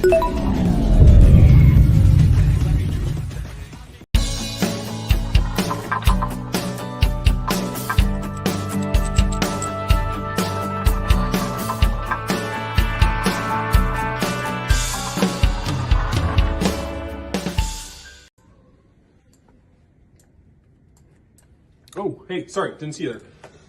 Oh, hey, sorry, didn't see you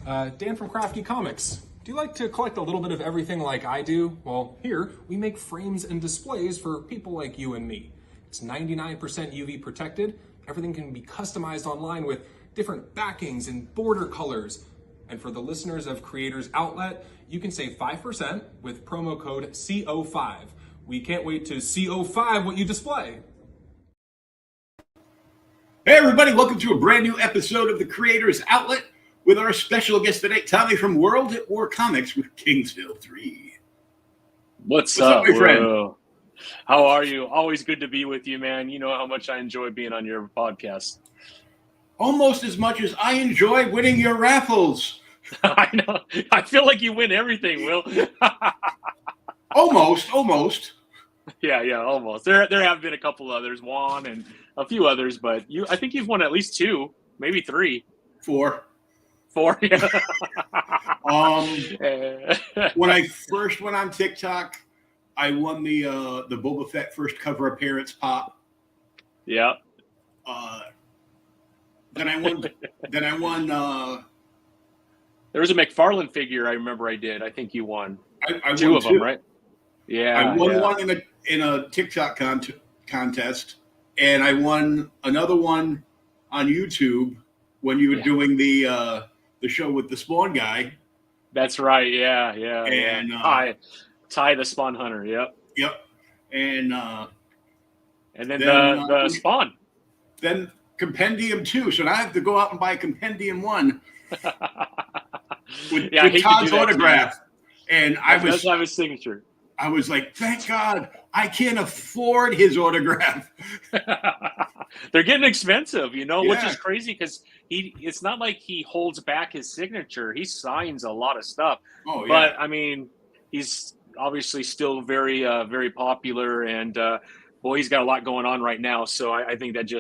there. Dan from Crafty Comics. Do you like to collect a little bit of everything like I do? Well, here, we make frames and displays for people like you and me. It's 99% UV protected. Everything can be customized online with different backings and border colors. And for the listeners of Creators Outlet, you can save 5% with promo code CO5. We can't wait to CO5 what you display. Hey everybody, welcome to a brand new episode of the Creators Outlet with our special guest today, Tommy from World at War Comics with Kingsville 3. What's up, my friend? Will? How are you? Always good to be with you, man. You know how much I enjoy being on your podcast. Almost as much as I enjoy winning your raffles. I know. I feel like you win everything, Will. Almost. Yeah, almost. There have been a couple others, Juan and a few others, but I think you've won at least 2, maybe 3. 4. 4, yeah. When I first went on TikTok, I won the Boba Fett first cover appearance pop. Yeah. Then I won. There was a McFarlane figure I remember I did. I think you won. I 2 won of 2. them, right? Yeah. I won one in a TikTok contest, and I won another one on YouTube when you were doing the show with the Spawn guy. That's right. Yeah. And Ty the Spawn Hunter. Yep. And then the Spawn. Then Compendium 2. So now I have to go out and buy Compendium 1 with Todd's autograph. And I does have his signature. I was like, thank God, I can't afford his autograph. They're getting expensive, which Yeah. is crazy because it's not like he holds back his signature. He signs a lot of stuff. Oh, yeah. But, I mean, he's obviously still very, very popular. And, boy, he's got a lot going on right now. So I think that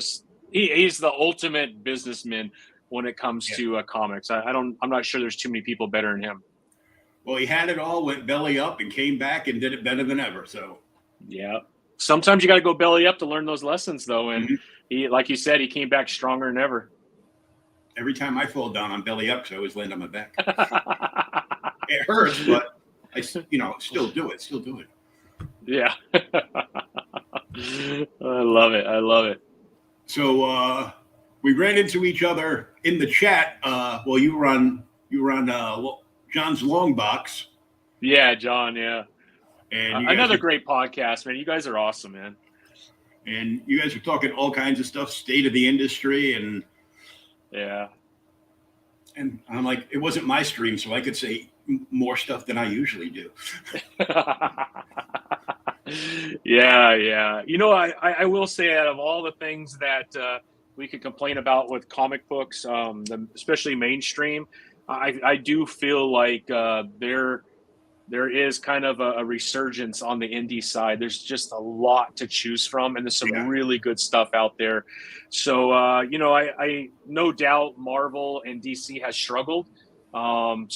he's the ultimate businessman when it comes to comics. I'm not sure there's too many people better than him. Well, he had it all, went belly up, and came back and did it better than ever. So, yeah. Sometimes you got to go belly up to learn those lessons, though. And he, like you said, he came back stronger than ever. Every time I fall down, I'm belly up, so I always land on my back. It hurts, but I still do it. Yeah. I love it. So we ran into each other in the chat. Well, you were on John's Long Box. Yeah, John. Yeah. And another great podcast, man. You guys are awesome, man. And you guys are talking all kinds of stuff, state of the industry, and yeah. And I'm like, it wasn't my stream, so I could say more stuff than I usually do. Yeah. I will say, out of all the things that we could complain about with comic books, especially mainstream, I do feel like there is kind of a resurgence on the indie side. There's just a lot to choose from, and there's some really good stuff out there. So, I no doubt Marvel and DC has struggled. I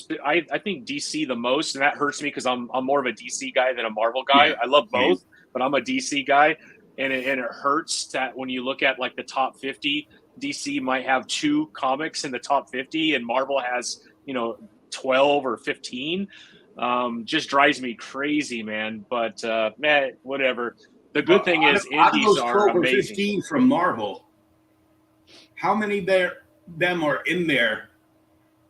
think DC the most, and that hurts me because I'm more of a DC guy than a Marvel guy. I love both, but I'm a DC guy, and it hurts that when you look at like the top 50, DC might have 2 comics in the top 50, and Marvel has 12 or 15. Just drives me crazy, man. But man, whatever. The good thing is indies are amazing. 15 from Marvel, how many them are in there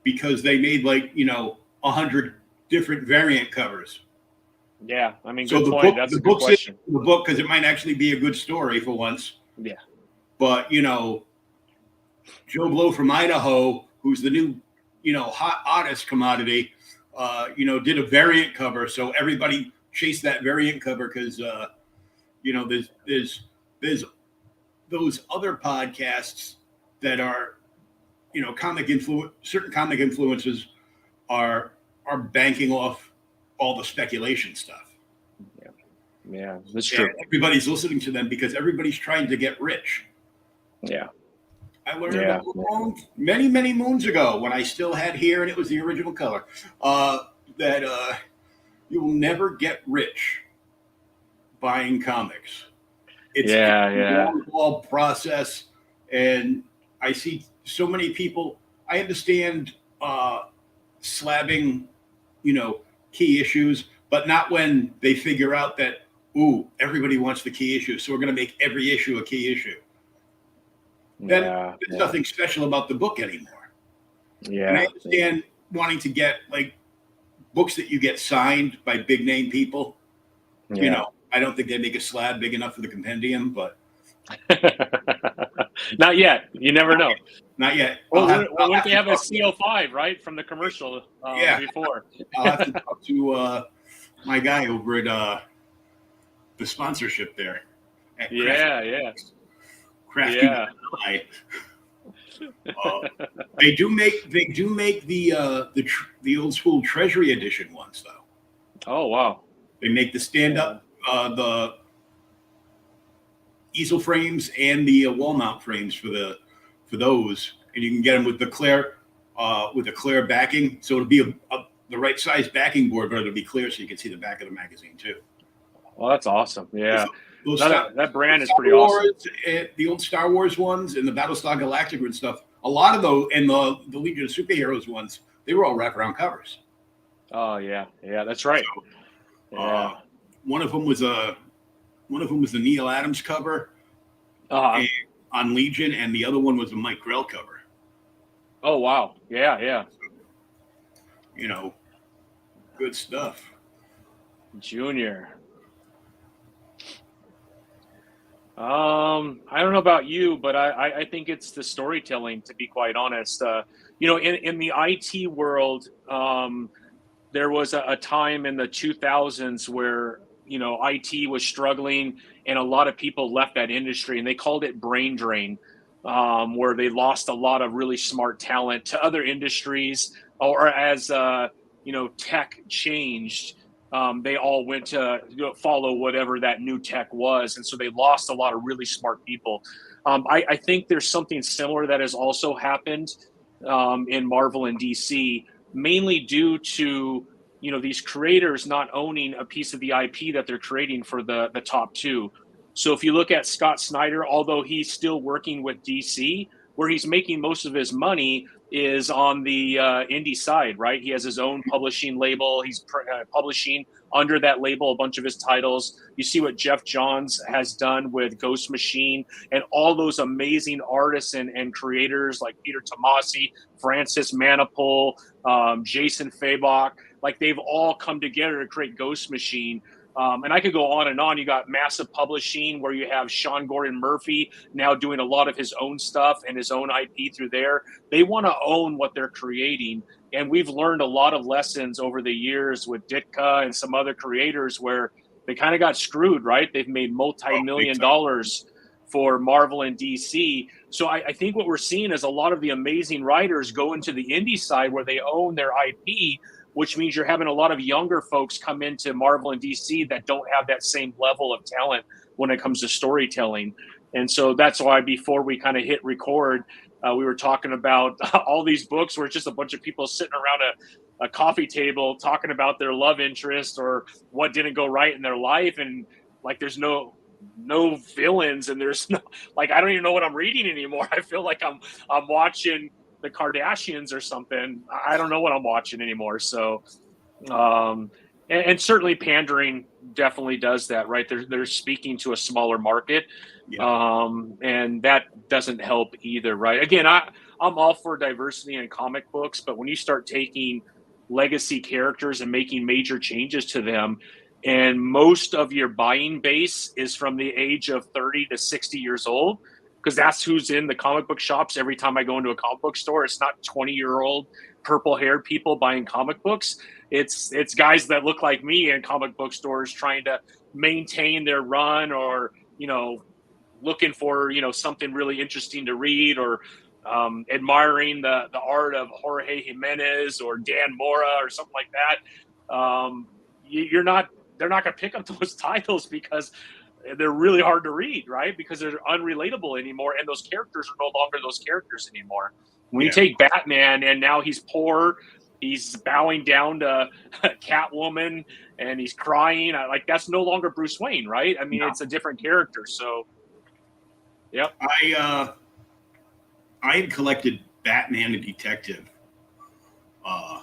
because they made 100 different variant covers? Yeah, I mean, so good point. That's a good question. The book, because it might actually be a good story for once. Yeah. But Joe Blow from Idaho, who's the new hot artist commodity, did a variant cover, so everybody chased that variant cover because there's those other podcasts that are certain comic influences are banking off all the speculation stuff. Yeah, that's true. Everybody's listening to them because everybody's trying to get rich. Yeah. I learned many, many moons ago when I still had hair and it was the original color, that you will never get rich buying comics. It's a long haul process, and I see so many people. I understand slabbing, key issues, but not when they figure out that, everybody wants the key issue, so we're going to make every issue a key issue. Then there's nothing special about the book anymore. Yeah. And I understand wanting to get like books that you get signed by big name people. Yeah. I don't think they make a slab big enough for the compendium, but not yet. You never know. Not yet. Well, what if they have a CO5, right, from the commercial before? I'll have to talk to my guy over at the sponsorship there. Crafty. They do make the old school Treasury edition ones though. Oh wow! They make the stand up, the easel frames and the wall mount frames for those, and you can get them with the clear backing. So it'll be the right size backing board, but it'll be clear so you can see the back of the magazine too. Well, that's awesome. Yeah. That brand is pretty awesome. The old Star Wars ones and the Battlestar Galactica and stuff. A lot of those, and the Legion of Superheroes ones, they were all wraparound covers. Oh yeah, that's right. So, one of them was the Neil Adams cover on Legion, and the other one was a Mike Grell cover. Oh wow, yeah. Good stuff. Junior. I don't know about you, but I think it's the storytelling, to be quite honest. In the IT world, there was a time in the 2000s where, IT was struggling and a lot of people left that industry, and they called it brain drain, where they lost a lot of really smart talent to other industries, or as, tech changed. They all went to follow whatever that new tech was. And so they lost a lot of really smart people. I think there's something similar that has also happened in Marvel and DC, mainly due to, these creators not owning a piece of the IP that they're creating for the top two. So if you look at Scott Snyder, although he's still working with DC, where he's making most of his money is on the indie side, right? He has his own publishing label. He's publishing under that label a bunch of his titles. You see what Jeff Johns has done with Ghost Machine and all those amazing artists and creators like Peter Tomasi, Francis Manapul, Jason Fabok. Like, they've all come together to create Ghost Machine. And I could go on and on. You got Massive Publishing, where you have Sean Gordon Murphy now doing a lot of his own stuff and his own IP through there. They want to own what they're creating. And we've learned a lot of lessons over the years with Ditka and some other creators where they kind of got screwed, right? They've made multi-million dollars for Marvel and DC. So I think what we're seeing is a lot of the amazing writers go into the indie side where they own their IP, which means you're having a lot of younger folks come into Marvel and DC that don't have that same level of talent when it comes to storytelling. And so that's why before we kind of hit record, we were talking about all these books where it's just a bunch of people sitting around a coffee table talking about their love interest or what didn't go right in their life. And like, there's no villains, and there's no, like, I don't even know what I'm reading anymore. I feel like I'm watching the Kardashians or something. I don't know what I'm watching anymore. So, and certainly pandering definitely does that, right? They're speaking to a smaller market. Yeah. And that doesn't help either, right? Again, I'm all for diversity in comic books, but when you start taking legacy characters and making major changes to them, and most of your buying base is from the age of 30 to 60 years old, because that's who's in the comic book shops every time I go into a comic book store. It's not 20-year-old purple-haired people buying comic books. It's guys that look like me in comic book stores trying to maintain their run, or, looking for, something really interesting to read, or admiring the art of Jorge Jimenez or Dan Mora or something like that. You're not they're not going to pick up those titles because they're really hard to read, right? Because they're unrelatable anymore, and those characters are no longer those characters anymore. When you take Batman, and now he's poor, he's bowing down to Catwoman, and he's crying. Like, that's no longer Bruce Wayne, right? I mean, it's a different character. So, yep. I had collected Batman and Detective on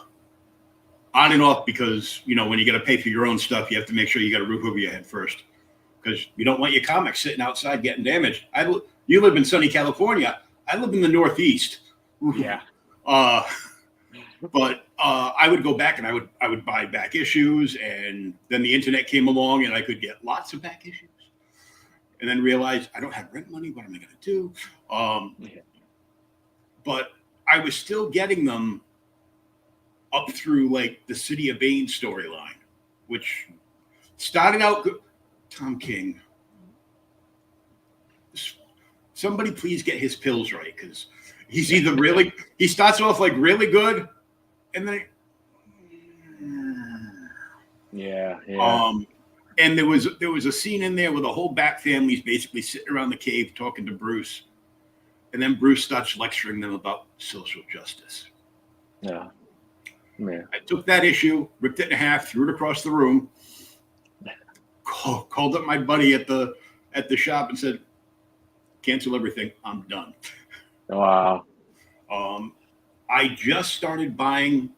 and off because, you know, when you got to pay for your own stuff, you have to make sure you got a roof over your head first, because you don't want your comics sitting outside getting damaged. You live in sunny California. I live in the Northeast. Yeah. But I would go back and I would buy back issues, and then the internet came along and I could get lots of back issues, and then realized I don't have rent money. What am I going to do? But I was still getting them up through like the City of Bane storyline, which started out good. Tom King. Somebody please get his pills right, because he's either he starts off like really good, and then and there was a scene in there where the whole Bat family's basically sitting around the cave talking to Bruce, and then Bruce starts lecturing them about social justice. Yeah. Man. I took that issue, ripped it in half, threw it across the room, called up my buddy at the shop and said, cancel everything. I'm done. Wow. I just started buying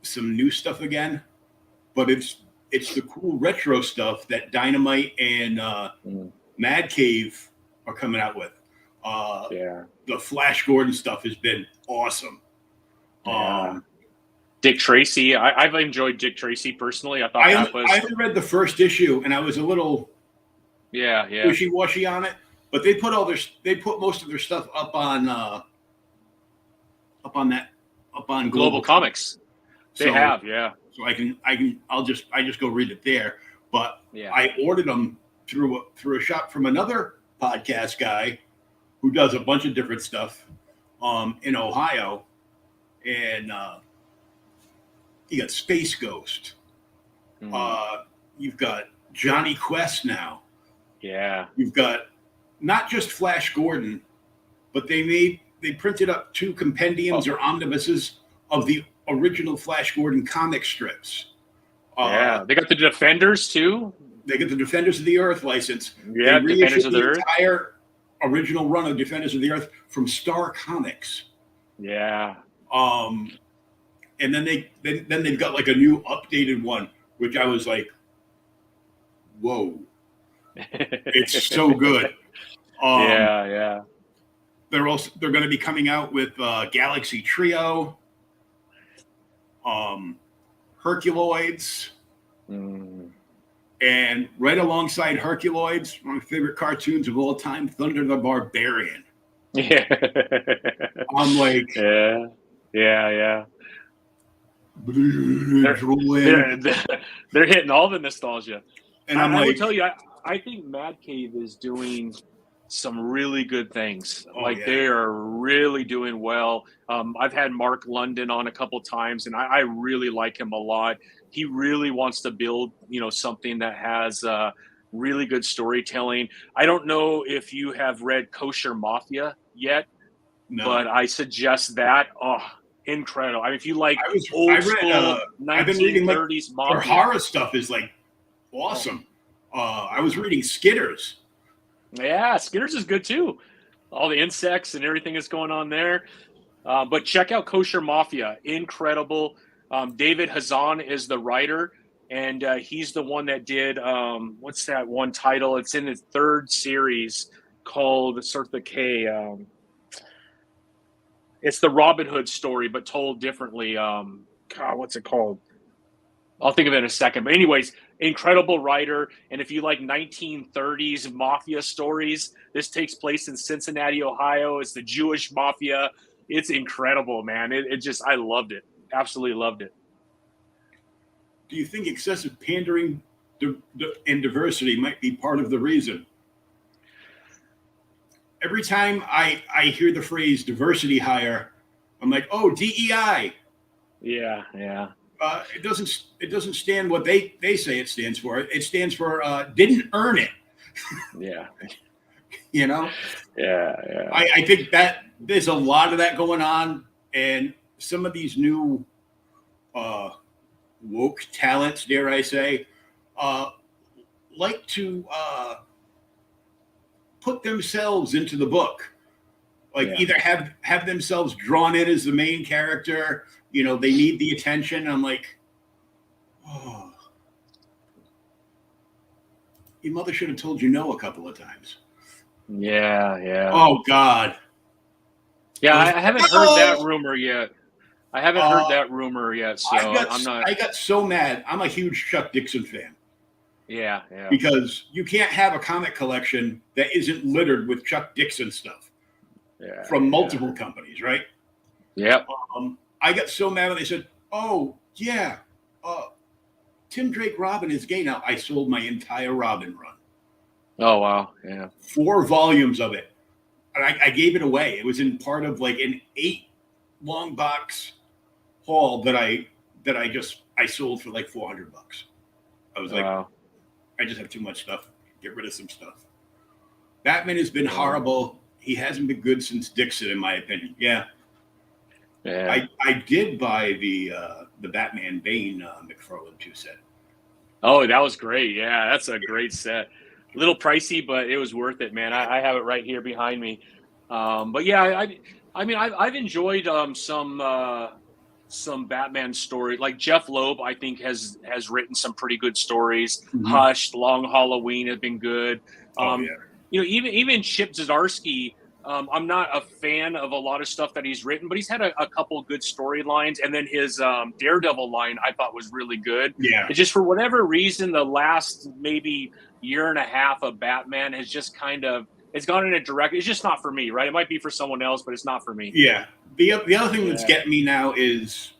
some new stuff again, but it's the cool retro stuff that Dynamite and Mad Cave are coming out with. The Flash Gordon stuff has been awesome. Dick Tracy. I've enjoyed Dick Tracy personally. I haven't read the first issue, and I was a little wishy-washy on it. But they put most of their stuff up on Global Comics. They have. So I just go read it there. But I ordered them through a shop from another podcast guy who does a bunch of different stuff in Ohio. And you got Space Ghost. You've got Johnny Quest now. Yeah. You've got not just Flash Gordon, but they printed up 2 compendiums or omnibuses of the original Flash Gordon comic strips. They got the Defenders too. They get the Defenders of the Earth license. Yeah, they Defenders of the Earth. Entire original run of Defenders of the Earth from Star Comics. Yeah. And then they've got like a new updated one, which I was like, whoa, it's so good. They're going to be coming out with Galaxy Trio, Herculoids, and right alongside Herculoids, one of my favorite cartoons of all time, Thunder the Barbarian. Yeah. I'm like, yeah. They're hitting all the nostalgia. And I will tell you, I think Mad Cave is doing some really good things. They are really doing well. I've had Mark London on a couple times, and I really like him a lot. He really wants to build, something that has really good storytelling. I don't know if you have read Kosher Mafia yet, but I suggest that. Oh, incredible! I mean, if you like old school 1930s Mafia, their horror stuff is like awesome. I was reading Skitters. Yeah, Skitters is good too. All the insects and everything is going on there. But check out Kosher Mafia. Incredible. David Hazan is the writer, and he's the one that did, what's that one title? It's in his 3rd series called Circa K. It's the Robin Hood story, but told differently. What's it called? I'll think of it in a second. But anyways, incredible writer. And if you like 1930s mafia stories, this takes place in Cincinnati, Ohio. It's the Jewish mafia. It's incredible, man. I loved it. Absolutely loved it. Do you think excessive pandering and diversity might be part of the reason? Every time I hear the phrase diversity hire, I'm like, oh, DEI. Yeah. It doesn't stand what they say it stands for. It stands for didn't earn it. Yeah. You know. Yeah. I think that there's a lot of that going on, and some of these new woke talents, dare I say, like to put themselves into the book. Like either have themselves drawn in as the main character. You know, they need the attention. I'm like, oh, your mother should have told you no a couple of times. Yeah. Oh God. Yeah, I haven't heard that rumor yet. So I got so mad. I'm a huge Chuck Dixon fan. Yeah. Because you can't have a comic collection that isn't littered with Chuck Dixon stuff from multiple companies, right? Yep. I got so mad when they said, "Oh yeah, Tim Drake Robin is gay now." I sold my entire Robin run. Oh wow, yeah. 4 volumes of it, and I gave it away. It was in part of like an 8 long box haul that I sold for like $400. I was like, wow. I just have too much stuff. Get rid of some stuff. Batman has been horrible. He hasn't been good since Dixon, in my opinion. Yeah. I did buy the Batman Bane McFarlane 2 set. Oh, that was great. Yeah, that's a great set. A little pricey, but it was worth it, man. I have it right here behind me. But yeah, I mean, I've enjoyed some Batman stories. Like Jeff Loeb, I think has written some pretty good stories. Mm-hmm. Hush, Long Halloween have been good. Yeah. Even Chip Zdarsky. I'm not a fan of a lot of stuff that he's written, but he's had a couple good storylines. And then his Daredevil line I thought was really good. Yeah. It's just for whatever reason, the last maybe year and a half of Batman has just it's gone in a direct. It's just not for me, right? It might be for someone else, but it's not for me. Yeah. The other thing that's getting me now is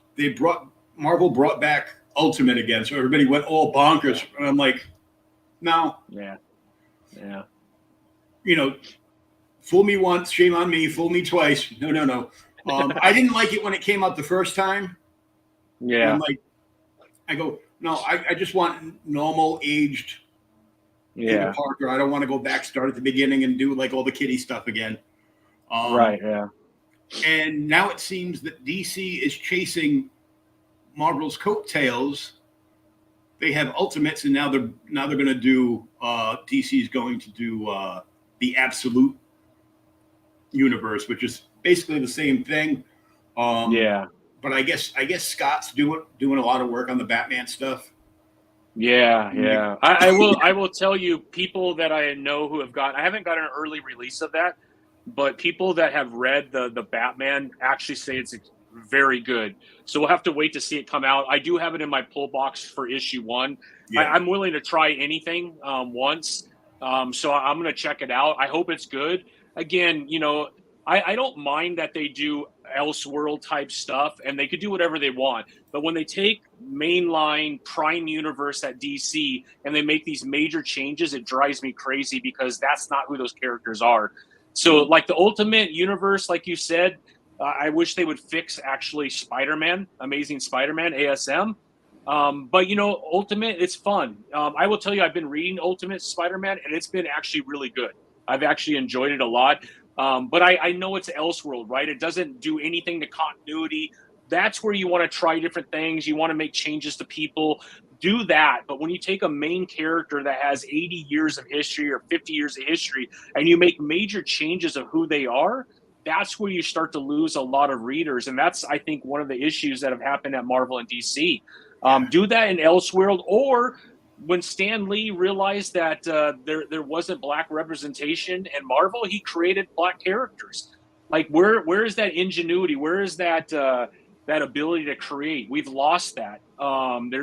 Marvel brought back Ultimate again, so everybody went all bonkers, and I'm like, no. Yeah. You know, fool me once, shame on me. Fool me twice. No. I didn't like it when it came out the first time. Yeah. And I'm like, I go, no, I just want normal aged Peter Parker. I don't want to go back, start at the beginning, and do like all the kiddie stuff again. Right. Yeah. And now it seems that DC is chasing Marvel's coattails. They have Ultimates, and now they're going to do. DC is going to do the Absolute universe, which is basically the same thing. But I guess Scott's doing a lot of work on the Batman stuff. Yeah. I will tell you, people that I know who have I haven't got an early release of that, but people that have read the Batman actually say it's very good. So we'll have to wait to see it come out. I do have it in my pull box for issue 1. Yeah. I'm willing to try anything once. So I'm going to check it out. I hope it's good. Again, I don't mind that they do Elseworld type stuff, and they could do whatever they want. But when they take mainline Prime Universe at DC and they make these major changes, it drives me crazy because that's not who those characters are. So like the Ultimate Universe, like you said, I wish they would fix actually Spider-Man, Amazing Spider-Man, ASM. But Ultimate, it's fun. I will tell you, I've been reading Ultimate Spider-Man, and it's been actually really good. I've actually enjoyed it a lot. But I know it's Elseworld, right? It doesn't do anything to continuity. That's where you want to try different things. You want to make changes to people. Do that. But when you take a main character that has 80 years of history or 50 years of history and you make major changes of who they are, that's where you start to lose a lot of readers. And that's, I think, one of the issues that have happened at Marvel and DC. Do that in Elseworld, or when Stan Lee realized that there wasn't black representation in Marvel, he created black characters. Like where is that ingenuity? Where is that ability to create? We've lost that.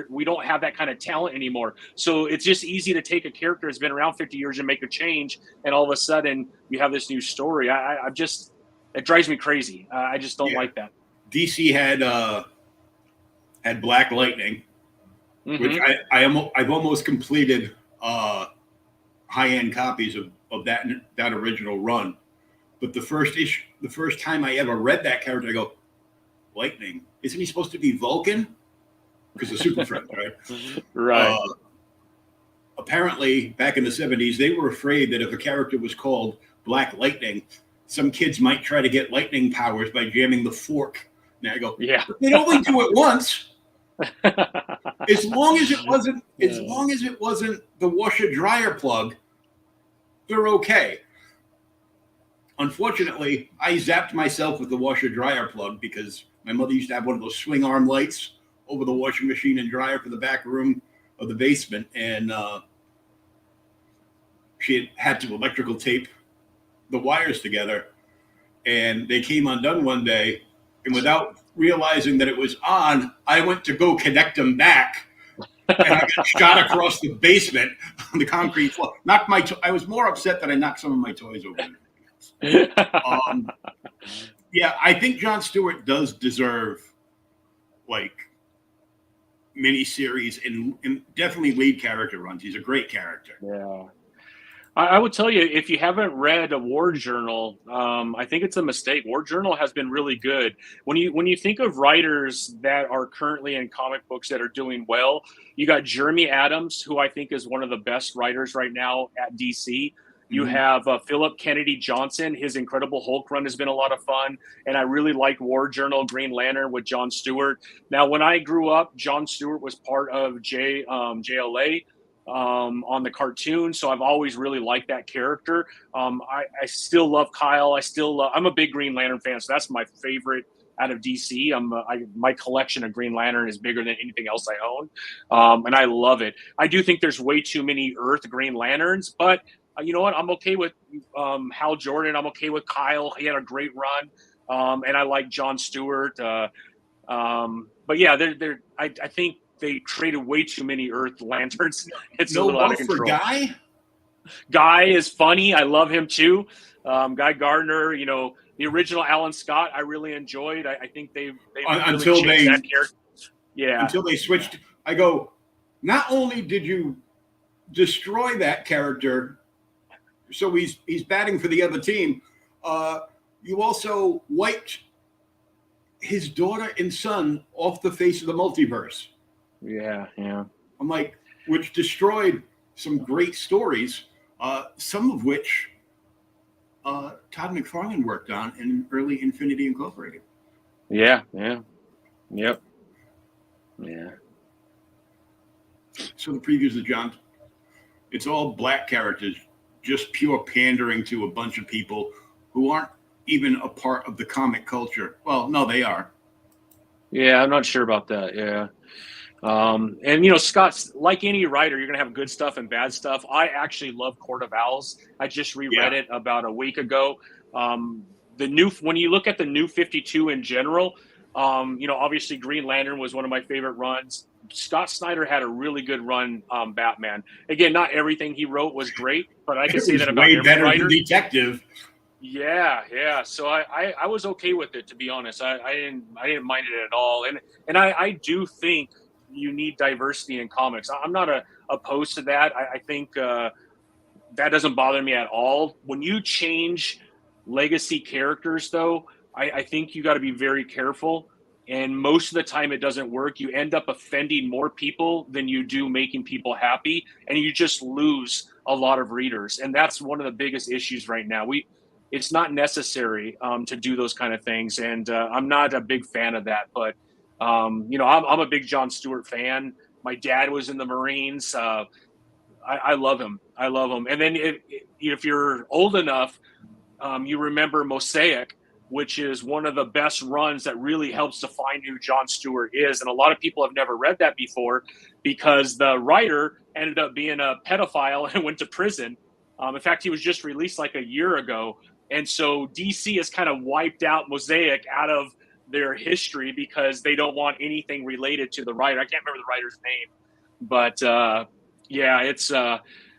We don't have that kind of talent anymore. So it's just easy to take a character that's been around 50 years and make a change, and all of a sudden you have this new story. It drives me crazy. I just don't like that. DC had Black Lightning, which I've almost completed high-end copies of that original run. But the first time I ever read that character, I go, Lightning, isn't he supposed to be Vulcan? because of Super Friends, right? Right. Apparently, back in the 70s, they were afraid that if a character was called Black Lightning, some kids might try to get lightning powers by jamming the fork. Now I go, Yeah. they'd only do it once. As long as it wasn't the washer dryer plug, they're okay. Unfortunately, I zapped myself with the washer dryer plug because my mother used to have one of those swing arm lights over the washing machine and dryer for the back room of the basement, and she had to electrical tape the wires together, and they came undone one day, and without realizing that it was on, I went to go connect them back, and I got shot across the basement on the concrete floor. Knocked my I was more upset that I knocked some of my toys over than anything else. Yeah, I think Jon Stewart does deserve like miniseries and definitely lead character runs. He's a great character. Yeah. I would tell you, if you haven't read a War Journal, I think it's a mistake. War Journal has been really good. When you think of writers that are currently in comic books that are doing well, you got Jeremy Adams, who I think is one of the best writers right now at DC. You have Philip Kennedy Johnson. His Incredible Hulk run has been a lot of fun. And I really like War Journal Green Lantern with Jon Stewart. Now, when I grew up, Jon Stewart was part of JLA. On the cartoon, so I've always really liked that character. I still love Kyle. I'm a big Green Lantern fan, so that's my favorite out of DC. My collection of Green Lantern is bigger than anything else I own, and I love it. I do think there's way too many Earth Green Lanterns, but you know what? I'm okay with Hal Jordan. I'm okay with Kyle. He had a great run, and I like Jon Stewart. But yeah, I think they created way too many Earth Lanterns. It's a little out of control. For Guy? Guy is funny. I love him too. Guy Gardner, the original Alan Scott, I really enjoyed. I think they until really changed that character. Yeah. Until they switched. I go, not only did you destroy that character, so he's batting for the other team, you also wiped his daughter and son off the face of the multiverse. Yeah. I'm like, which destroyed some great stories, some of which Todd McFarlane worked on in early Infinity Incorporated. Yeah. Yep. Yeah. So the previews of John, it's all black characters, just pure pandering to a bunch of people who aren't even a part of the comic culture. Well, no, they are. Yeah, I'm not sure about that. Yeah. And Scott's like any writer, you're gonna have good stuff and bad stuff. I actually love Court of Owls. I just reread it about a week ago. When you look at the New 52 in general, obviously Green Lantern was one of my favorite runs. Scott Snyder had a really good run. Batman. Again, not everything he wrote was great, but I can say that about way every better writer. Than Detective. Yeah. So I was okay with it, to be honest. I didn't mind it at all. And I do think you need diversity in comics. I'm not opposed to that. I think that doesn't bother me at all. When you change legacy characters, though, I think you got to be very careful. And most of the time it doesn't work. You end up offending more people than you do making people happy. And you just lose a lot of readers. And that's one of the biggest issues right now. It's not necessary to do those kind of things. And I'm not a big fan of that. But, I'm a big Jon Stewart fan. My dad was in the Marines. I love him. And then if you're old enough, you remember Mosaic, which is one of the best runs that really helps define who Jon Stewart is. And a lot of people have never read that before because the writer ended up being a pedophile and went to prison. In fact, he was just released like a year ago. And so DC has kind of wiped out Mosaic out of their history because they don't want anything related to the writer. I can't remember the writer's name, but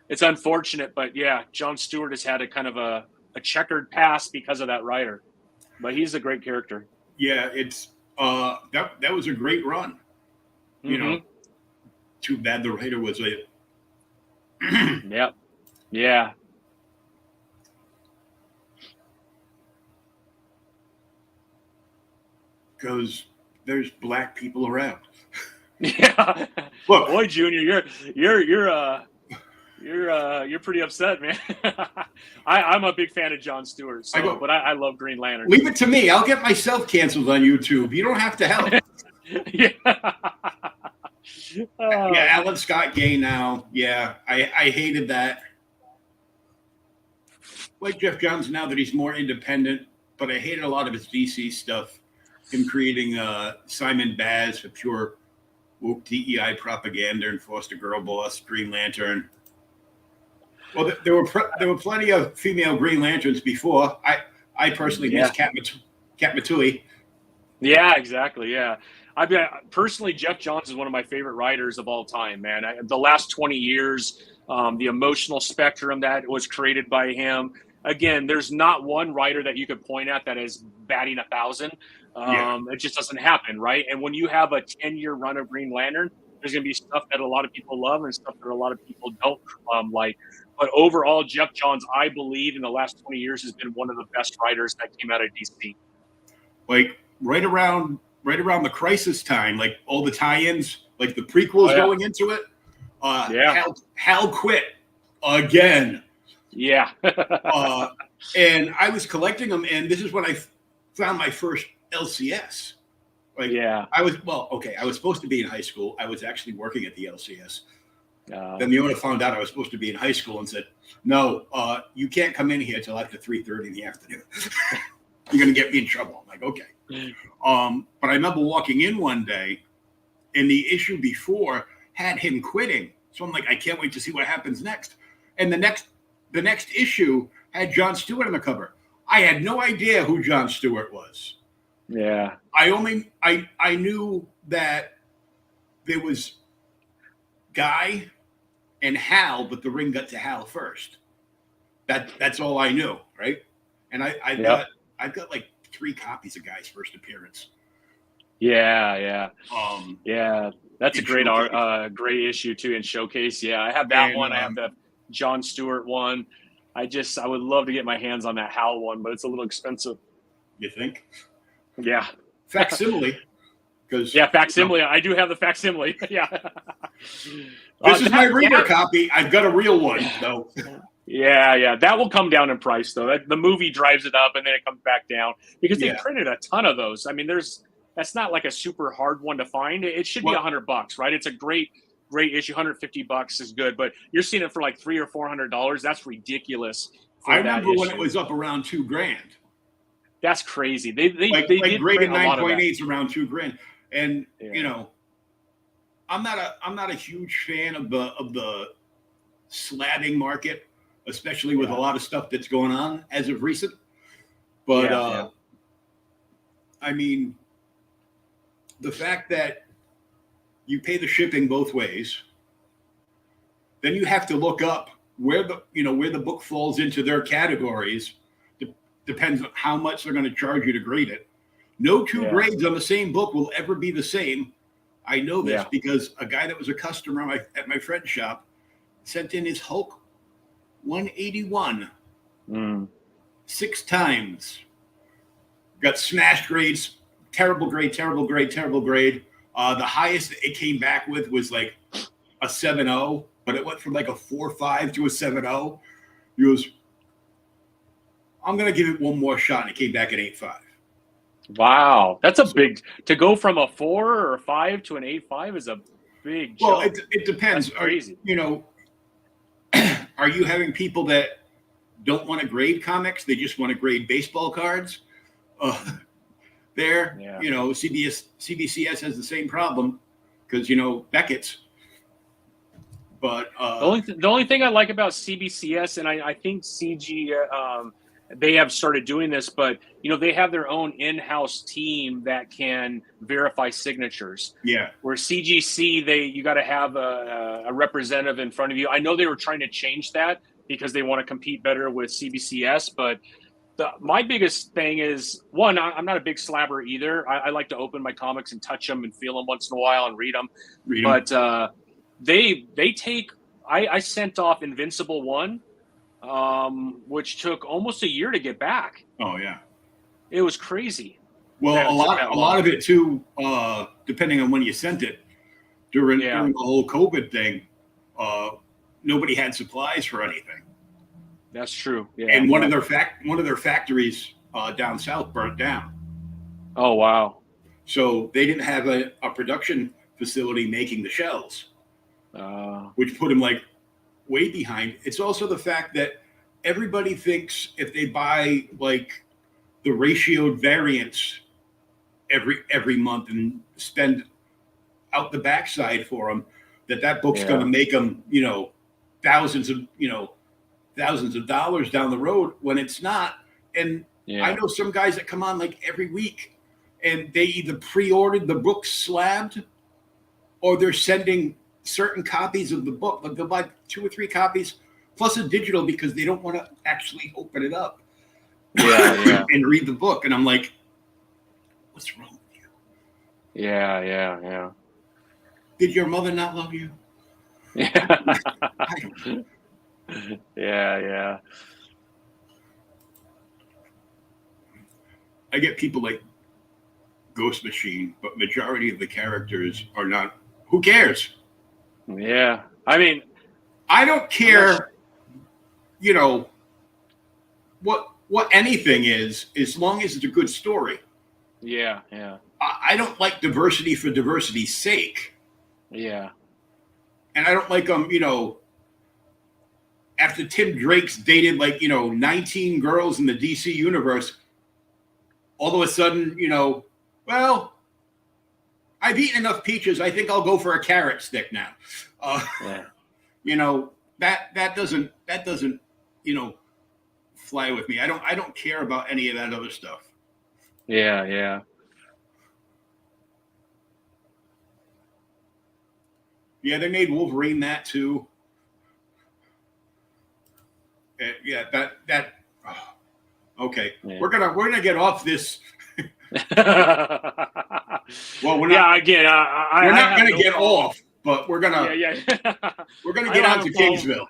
it's unfortunate. But yeah, Jon Stewart has had a kind of a checkered past because of that writer, but he's a great character. Yeah, it's that was a great run. Too bad the writer was a Yep. Yeah. Because there's black people around. Yeah. Look, Boy, Junior, you're pretty upset, man. I'm a big fan of Jon Stewart, but I love Green Lantern. Leave it to me. I'll get myself canceled on YouTube. You don't have to help. Yeah. Yeah, Alan Scott gay now. Yeah, I hated that. Like Jeff Johns now that he's more independent, but I hated a lot of his DC stuff. Him creating Simon Baz for pure woke DEI propaganda and forced a girl boss, Green Lantern. Well, there were plenty of female Green Lanterns before. I personally miss Kat Matui. Yeah, exactly. Yeah. Personally, Jeff Johns is one of my favorite writers of all time, man. The last 20 years, the emotional spectrum that was created by him. Again, there's not one writer that you could point at that is batting 1,000. It just doesn't happen, right? And when you have a 10-year run of Green Lantern, there's going to be stuff that a lot of people love and stuff that a lot of people don't like. But overall, Jeff Johns, I believe, in the last 20 years has been one of the best writers that came out of DC. Like right around the Crisis time, like all the tie-ins, like the prequels going into it. Hal quit again. Yeah. And I was collecting them, and this is when I found my first LCS. Like, I was supposed to be in high school. I was actually working at the LCS. Then the owner found out I was supposed to be in high school and said, "No, you can't come in here till after 3:30 in the afternoon. You're going to get me in trouble." I'm like, "Okay." But I remember walking in one day, and the issue before had him quitting. So I'm like, I can't wait to see what happens next. And the next issue had Jon Stewart on the cover. I had no idea who Jon Stewart was. Yeah. I knew that there was Guy and Hal, but the ring got to Hal first. That's all I knew, right? And I've got like 3 copies of Guy's first appearance. Yeah. That's a great issue too in Showcase. Yeah, I have that one. I have the Jon Stewart one. I would love to get my hands on that Hal one, but it's a little expensive. You think? Yeah. Facsimile. Facsimile. I do have the facsimile. Yeah. This is my reader copy. I've got a real one, though. Yeah. That will come down in price, though. The movie drives it up, and then it comes back down because they printed a ton of those. I mean, that's not like a super hard one to find. It should be $100, right? It's a great issue. $150 is good, but you're seeing it for like $300 or $400. That's ridiculous. I remember when it was up around $2,000. That's crazy. They did graded 9.8s around $2,000, and you know, I'm not a huge fan of the slabbing market, especially with a lot of stuff that's going on as of recent. But I mean, the fact that you pay the shipping both ways, then you have to look up where the book falls into their categories. Depends on how much they're going to charge you to grade it. No two grades on the same book will ever be the same. I know this because a guy that was a customer at my friend's shop sent in his Hulk 181 6 times. Got smashed grades, terrible grade. The highest it came back with was like a 7.0, but it went from like a 4.5 to a 7.0. He goes, "I'm going to give it one more shot," and it came back at 8.5. Wow. That's a big – to go from a 4 or a 5 to an 8.5 is a big jump. Well, it depends. That's crazy. Are you having people that don't want to grade comics? They just want to grade baseball cards? CBCS has the same problem because, Beckett's. But the only thing I like about CBCS, and I think CG they have started doing this, but they have their own in-house team that can verify signatures. Yeah. Where CGC, you got to have a representative in front of you. I know they were trying to change that because they want to compete better with CBCS, but my biggest thing is, one, I'm not a big slabber either. I like to open my comics and touch them and feel them once in a while and read them. But they take. I sent off Invincible 1. Which took almost a year to get back. Oh yeah, it was crazy. Well, a lot of it too, depending on when you sent it. during Yeah. during the whole COVID thing. Nobody had supplies for anything, That's true. Yeah. and one of their factories down south burnt down. Oh, wow. So they didn't have a production facility making the shells, Uh, which put them like way behind. It's also the fact that everybody thinks if they buy like the ratioed variants every month and spend out the backside for them, that book's going to make them, thousands of dollars down the road, when it's not. And I know some guys that come on like every week, and they either pre-ordered the book slabbed, or they're sending certain copies of the book. Like they'll buy 2 or 3 copies plus a digital because they don't want to actually open it up and read the book. And I'm like, what's wrong with you? Yeah. Did your mother not love you? Yeah. I don't know. Yeah. I get people like Ghost Machine, but majority of the characters are not. Who cares? Yeah. I mean, I don't care, what anything is, as long as it's a good story. Yeah. I don't like diversity for diversity's sake. Yeah. And I don't like after Tim Drake's dated 19 girls in the DC universe, all of a sudden, well, I've eaten enough peaches. I think I'll go for a carrot stick now. That doesn't fly with me. I don't care about any of that other stuff. Yeah. Yeah, they made Wolverine that too. Yeah, that. Oh, okay, yeah. We're gonna get off this. Well, we're not. Yeah, again, we're not gonna get off, but we're gonna. Yeah. We're gonna get on to Kingsville.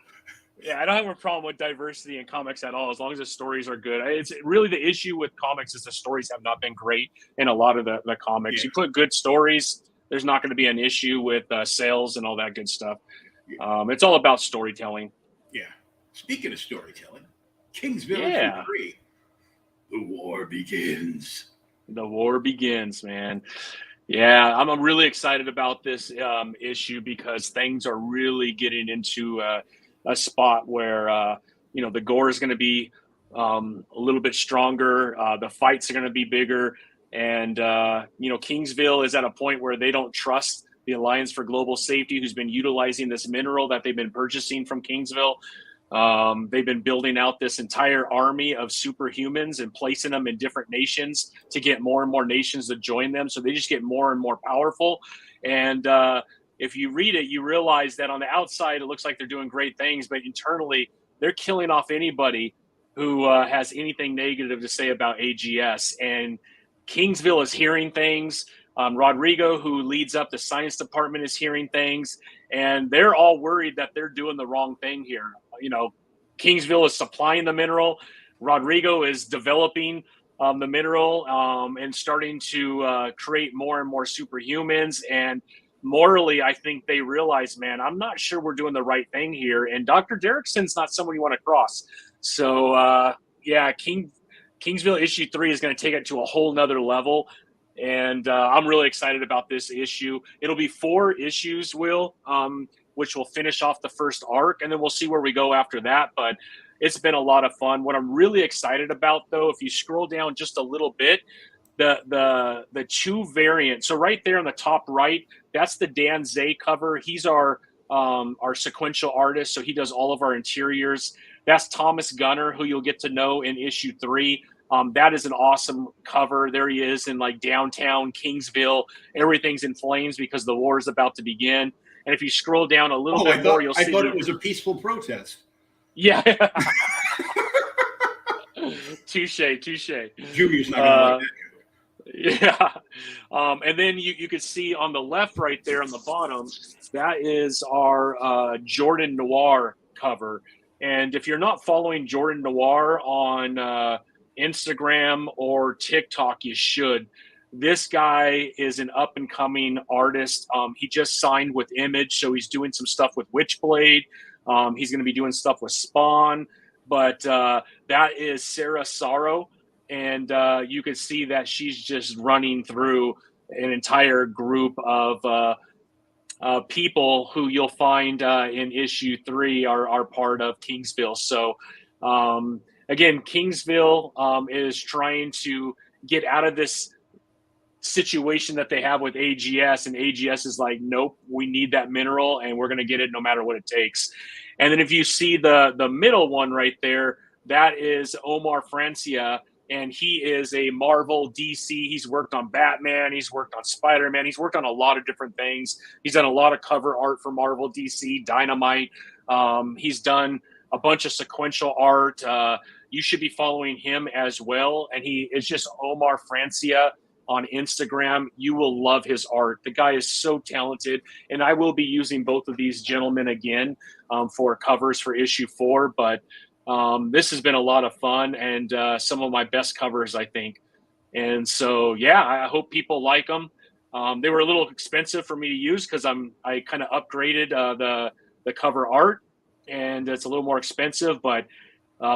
Yeah, I don't have a problem with diversity in comics at all, as long as the stories are good. It's really the issue with comics is the stories have not been great in a lot of the comics. Yeah. You put good stories, there's not going to be an issue with sales and all that good stuff. Yeah. It's all about storytelling. Yeah. Speaking of storytelling, Kingsville Yeah. 3. The war begins. The war begins, man. Yeah, I'm really excited about this issue because things are really getting into a spot where the gore is going to be a little bit stronger. The fights are going to be bigger, and Kingsville is at a point where they don't trust the Alliance for Global Safety, who's been utilizing this mineral that they've been purchasing from Kingsville. They've been building out this entire army of superhumans and placing them in different nations to get more and more nations to join them. So they just get more and more powerful. And if you read it, you realize that on the outside, it looks like they're doing great things, but internally, they're killing off anybody who has anything negative to say about AGS. And Kingsville is hearing things. Rodrigo, who leads up the science department, is hearing things, and they're all worried that they're doing the wrong thing here. Kingsville is supplying the mineral. Rodrigo is developing the mineral and starting to create more and more superhumans. And morally, I think they realize, man, I'm not sure we're doing the right thing here. And Dr. Derrickson's not someone you want to cross. So, Kingsville issue 3 is going to take it to a whole nother level. And I'm really excited about this issue. It'll be 4 issues, Will, which will finish off the first arc, and then we'll see where we go after that. But it's been a lot of fun. What I'm really excited about, though, if you scroll down just a little bit, the 2 variants. So right there on the top right, that's the Dan Zay cover. He's our sequential artist, so he does all of our interiors. That's Thomas Gunner, who you'll get to know in issue 3. That is an awesome cover. There he is in like downtown Kingsville. Everything's in flames because the war is about to begin. And if you scroll down a little bit more, you'll see. I thought it was a peaceful protest. Yeah. Touche. Junior's not gonna like that. Yeah. And then you could see on the left right there on the bottom, that is our Jordan Noir cover. And if you're not following Jordan Noir on Instagram or TikTok, you should. This guy is an up and coming artist. He just signed with Image, so he's doing some stuff with Witchblade. He's going to be doing stuff with Spawn, but that is Sarah Sorrow, and you can see that she's just running through an entire group of people who you'll find in issue 3 are part of Kingsville. So again, Kingsville is trying to get out of this situation that they have with AGS, and AGS is like, nope, we need that mineral and we're going to get it no matter what it takes. And then if you see the middle one right there, that is Omar Francia, and he is a Marvel DC. He's worked on Batman, he's worked on Spider-Man, he's worked on a lot of different things. He's done a lot of cover art for Marvel, DC, Dynamite. He's done a bunch of sequential art. You should be following him as well. And he is just Omar Francia on Instagram. You will love his art. The guy is so talented, and I will be using both of these gentlemen again for covers for issue 4. But this has been a lot of fun, and some of my best covers, I think. And so, yeah, I hope people like them. They were a little expensive for me to use because I kind of upgraded the cover art, and it's a little more expensive, but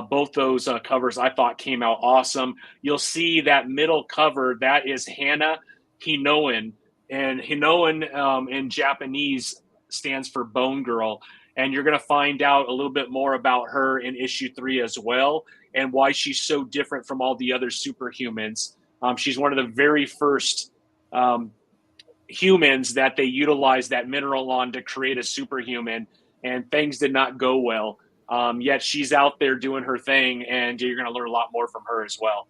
both those covers I thought came out awesome. You'll see that middle cover, that is Hana Hinoan, and Hinoan in Japanese stands for Bone Girl. And you're going to find out a little bit more about her in issue 3 as well, and why she's so different from all the other superhumans. She's one of the very first humans that they utilized that mineral on to create a superhuman, and things did not go well. Yet she's out there doing her thing, and you're going to learn a lot more from her as well.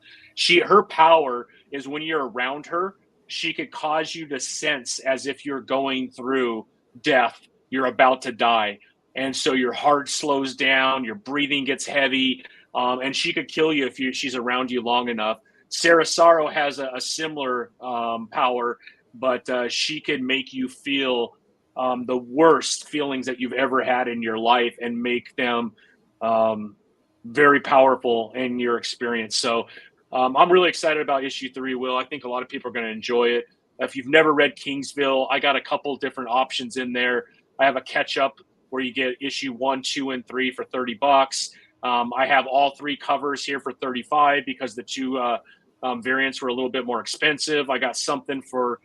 Her power is when you're around her, she could cause you to sense as if you're going through death, you're about to die. And so your heart slows down, your breathing gets heavy, and she could kill you if she's around you long enough. Sarah Sorrow has a similar power, but she can make you feel the worst feelings that you've ever had in your life and make them very powerful in your experience. So I'm really excited about issue 3, Will. I think a lot of people are going to enjoy it. If you've never read Kingsville, I got a couple different options in there. I have a catch-up where you get issue 1, 2, and 3 for $30. I have all 3 covers here for $35 because the 2 variants were a little bit more expensive. I got something for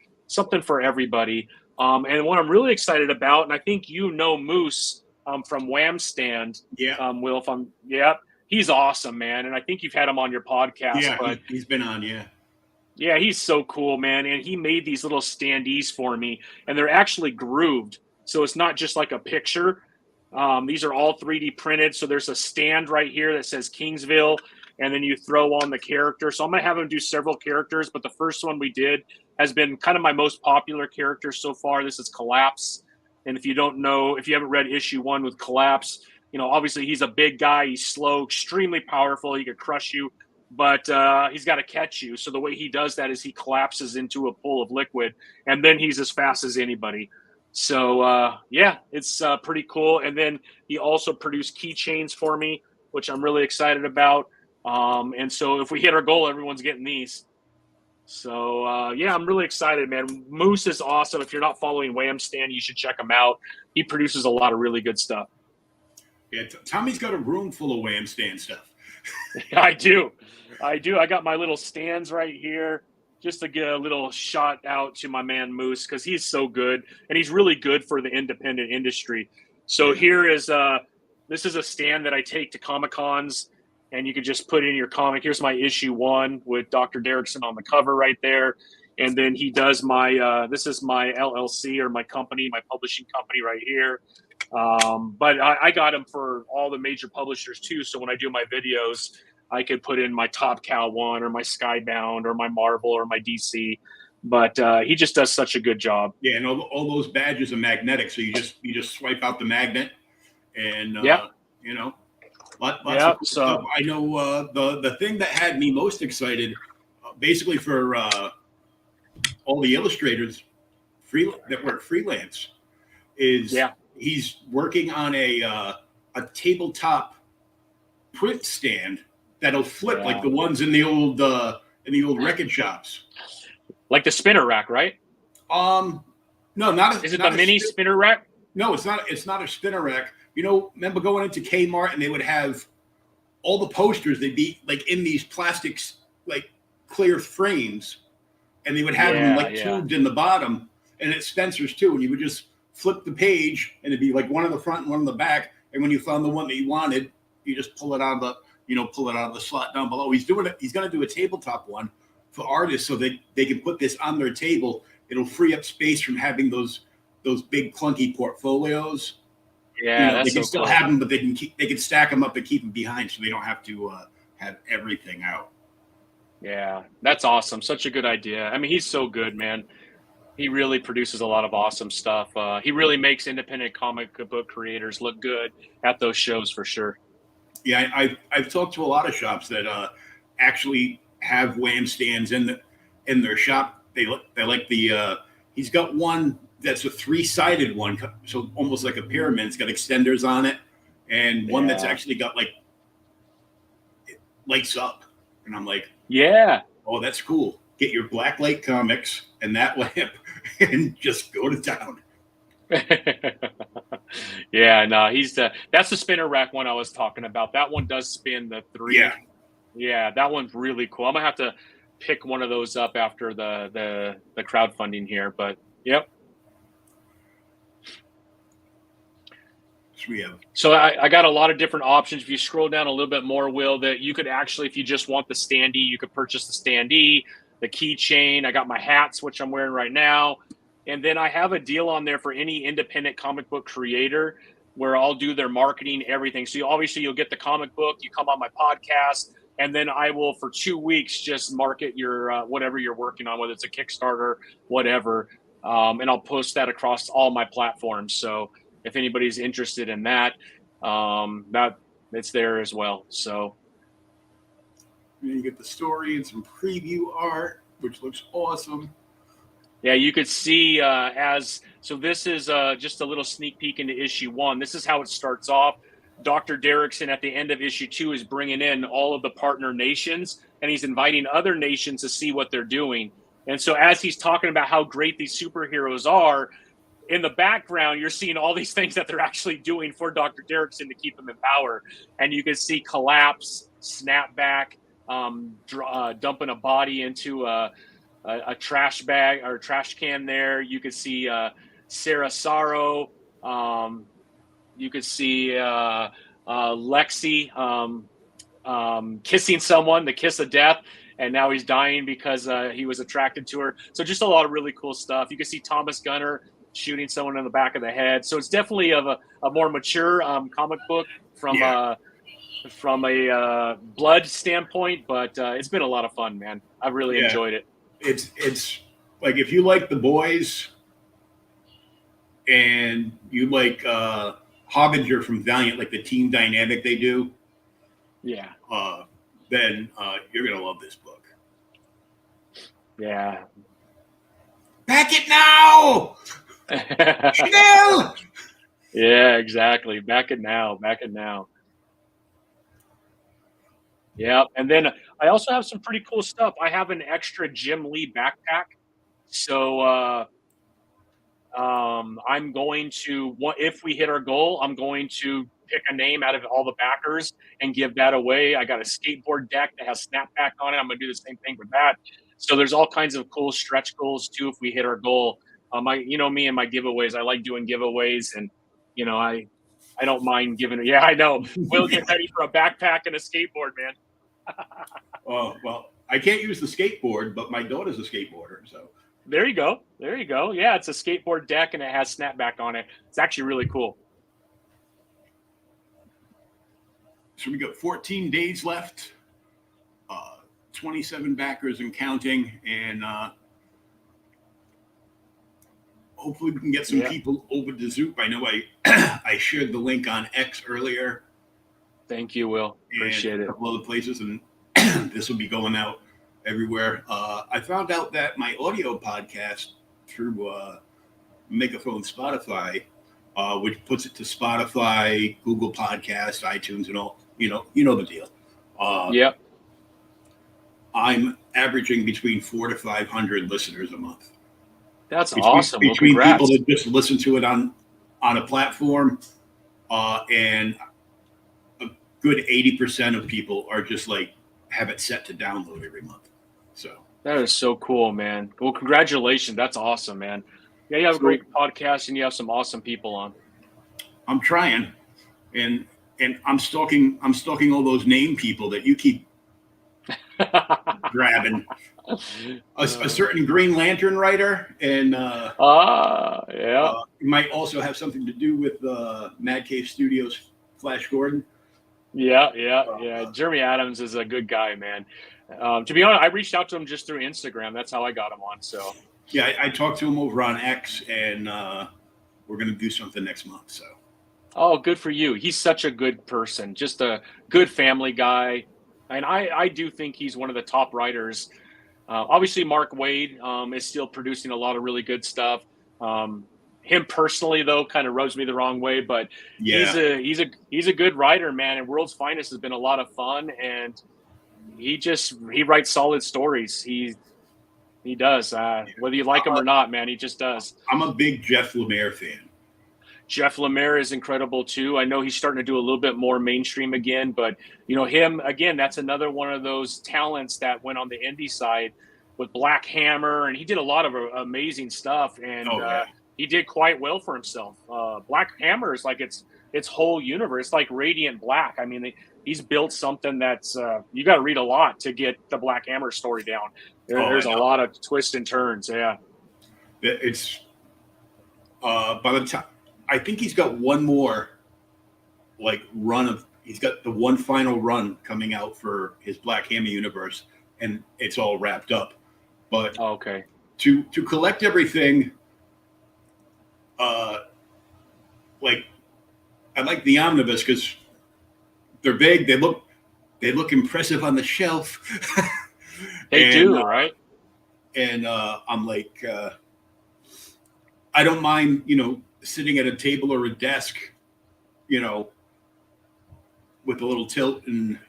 everybody. And what I'm really excited about, and I think you know Moose from Wham Stand, Will, he's awesome, man. And I think you've had him on your podcast. Yeah, but he's been on, yeah. Yeah, he's so cool, man. And he made these little standees for me, and they're actually grooved. So it's not just like a picture. These are all 3D printed. So there's a stand right here that says Kingsville, and then you throw on the character. So I'm going to have him do several characters, but the first one we did has been kind of my most popular character so far. This is Collapse. And if you haven't read issue 1 with Collapse, obviously he's a big guy. He's slow, extremely powerful. He could crush you, but he's got to catch you. So the way he does that is he collapses into a pool of liquid, and then he's as fast as anybody. So, it's pretty cool. And then he also produced keychains for me, which I'm really excited about. And so if we hit our goal, everyone's getting these. So, I'm really excited, man. Moose is awesome. If you're not following Wham Stand, you should check him out. He produces a lot of really good stuff. Yeah, Tommy's got a room full of Wham Stand stuff. I do. I got my little stands right here just to get a little shout out to my man Moose, because he's so good, and he's really good for the independent industry. So here is this is a stand that I take to Comic-Cons, and you can just put in your comic. Here's my issue 1 with Dr. Derrickson on the cover right there. And then he does my, this is my LLC, or my company, my publishing company right here. But I got him for all the major publishers too. So when I do my videos, I could put in my Top Cow one, or my Skybound, or my Marvel, or my DC. But he just does such a good job. Yeah, and all those badges are magnetic, so you just swipe out the magnet, and lots of stuff. I know the thing that had me most excited, basically for all the illustrators that work freelance, is he's working on a tabletop print stand that'll flip like the ones in the old record shops. Like the spinner rack, right? No, not a, Is it not the a mini spinner rack? No, it's not. It's not a spinner rack. You know, remember going into Kmart and they would have all the posters. They'd be like in these plastics, like clear frames, and they would have them like tubed in the bottom, and at Spencer's too. And you would just flip the page, and it'd be like one in the front and one in the back. And when you found the one that you wanted, you just pull it out of the slot down below. He's doing it. He's going to do a tabletop one for artists so that they can put this on their table. It'll free up space from having those big clunky portfolios. Yeah, they that's can so still cool. have them, but they can stack them up and keep them behind, so they don't have to have everything out. Yeah, that's awesome. Such a good idea. I mean, he's so good, man. He really produces a lot of awesome stuff. He really makes independent comic book creators look good at those shows for sure. Yeah, I've talked to a lot of shops that actually have WAM stands in their shop. They like the he's got one that's a 3-sided one, so almost like a pyramid. It's got extenders on it, and one that's actually got like it lights up. And I'm like, yeah, oh, that's cool. Get your Blacklight comics and that lamp, and just go to town. Yeah, no, that's the spinner rack one I was talking about. That one does spin the 3. Yeah, that one's really cool. I'm gonna have to pick one of those up after the crowdfunding here, but yep. So I got a lot of different options. If you scroll down a little bit more, Will, that you could actually, if you just want the standee, you could purchase the standee, the keychain. I got my hats, which I'm wearing right now. And then I have a deal on there for any independent comic book creator where I'll do their marketing, everything. So you'll get the comic book, you come on my podcast, and then I will, for 2 weeks, just market your whatever you're working on, whether it's a Kickstarter, whatever. And I'll post that across all my platforms. So if anybody's interested in that, it's there as well. So you get the story and some preview art, which looks awesome. Yeah, you could see so this is just a little sneak peek into issue 1. This is how it starts off. Dr. Derrickson at the end of issue 2 is bringing in all of the partner nations, and he's inviting other nations to see what they're doing. And so as he's talking about how great these superheroes are, in the background, you're seeing all these things that they're actually doing for Dr. Derrickson to keep him in power. And you can see Collapse, Snapback, dumping a body into a trash bag or trash can there. You could see Sarah Sorrow. You could see Lexi kissing someone, the kiss of death. And now he's dying because he was attracted to her. So just a lot of really cool stuff. You can see Thomas Gunner shooting someone in the back of the head. So it's definitely of a more mature comic book from a blood standpoint, but it's been a lot of fun, man. I've really enjoyed it. It's like, if you like The Boys and you like Hobbinger from Valiant, like the team dynamic they do, then you're gonna love this book. Yeah. Back it now. Chanel! Yeah, exactly. Back it now. Yeah, and then I also have some pretty cool stuff. I have an extra Jim Lee backpack. So I'm going to, if we hit our goal, I'm going to pick a name out of all the backers and give that away. I got a skateboard deck that has Snapback on it. I'm going to do the same thing with that. So there's all kinds of cool stretch goals too if we hit our goal. Me and my giveaways, I like doing giveaways, and I don't mind giving it. Yeah, I know. We'll get ready for a backpack and a skateboard, man. Well, I can't use the skateboard, but my daughter's a skateboarder, so. There you go. Yeah, it's a skateboard deck and it has Snapback on it. It's actually really cool. So we got 14 days left, 27 backers and counting, and hopefully we can get some people over to Zoop. I know I shared the link on X earlier. Thank you, Will. Appreciate it. A couple other places, and this will be going out everywhere. I found out that my audio podcast through Megaphone Spotify, which puts it to Spotify, Google Podcasts, iTunes, and all. You know the deal. Yep. I'm averaging between 400 to 500 listeners a month. That's awesome. Well, Between congrats. people that just listen to it on a platform, and a good 80% of people are just like have it set to download every month. So that is so cool, man. Well, congratulations. That's awesome, man. Yeah, you have a great podcast and you have some awesome people on. I'm trying, and I'm stalking all those name people that you keep grabbing. A certain Green Lantern writer, and yeah, it might also have something to do with Mad Cave Studios, Flash Gordon. Yeah. Jeremy Adams is a good guy, man. To be honest, I reached out to him just through Instagram. That's how I got him on. So yeah, I talked to him over on X, and we're going to do something next month. So, oh, good for you. He's such a good person, just a good family guy, and I do think he's one of the top writers. Obviously, Mark Wade is still producing a lot of really good stuff. Him personally, though, kind of rubs me the wrong way, but yeah, he's a good writer, man. And World's Finest has been a lot of fun, and he writes solid stories. He does. Whether you like him or not, man, he just does. I'm a big Jeff Lemire fan. Jeff Lemire is incredible too. I know he's starting to do a little bit more mainstream again, but him again, that's another one of those talents that went on the indie side with Black Hammer, and he did a lot of amazing stuff, and he did quite well for himself. Black Hammer is like its whole universe, like Radiant Black. I mean, he's built something that's you got to read a lot to get the Black Hammer story down. There's a lot of twists and turns. Yeah, it's by the time. I think he's got one more he's got the one final run coming out for his Black Hammer universe, and it's all wrapped up. But okay, to collect everything, I like the omnibus because they're big, they look impressive on the shelf. They do, right? And I'm like, I don't mind, sitting at a table or a desk, with a little tilt and,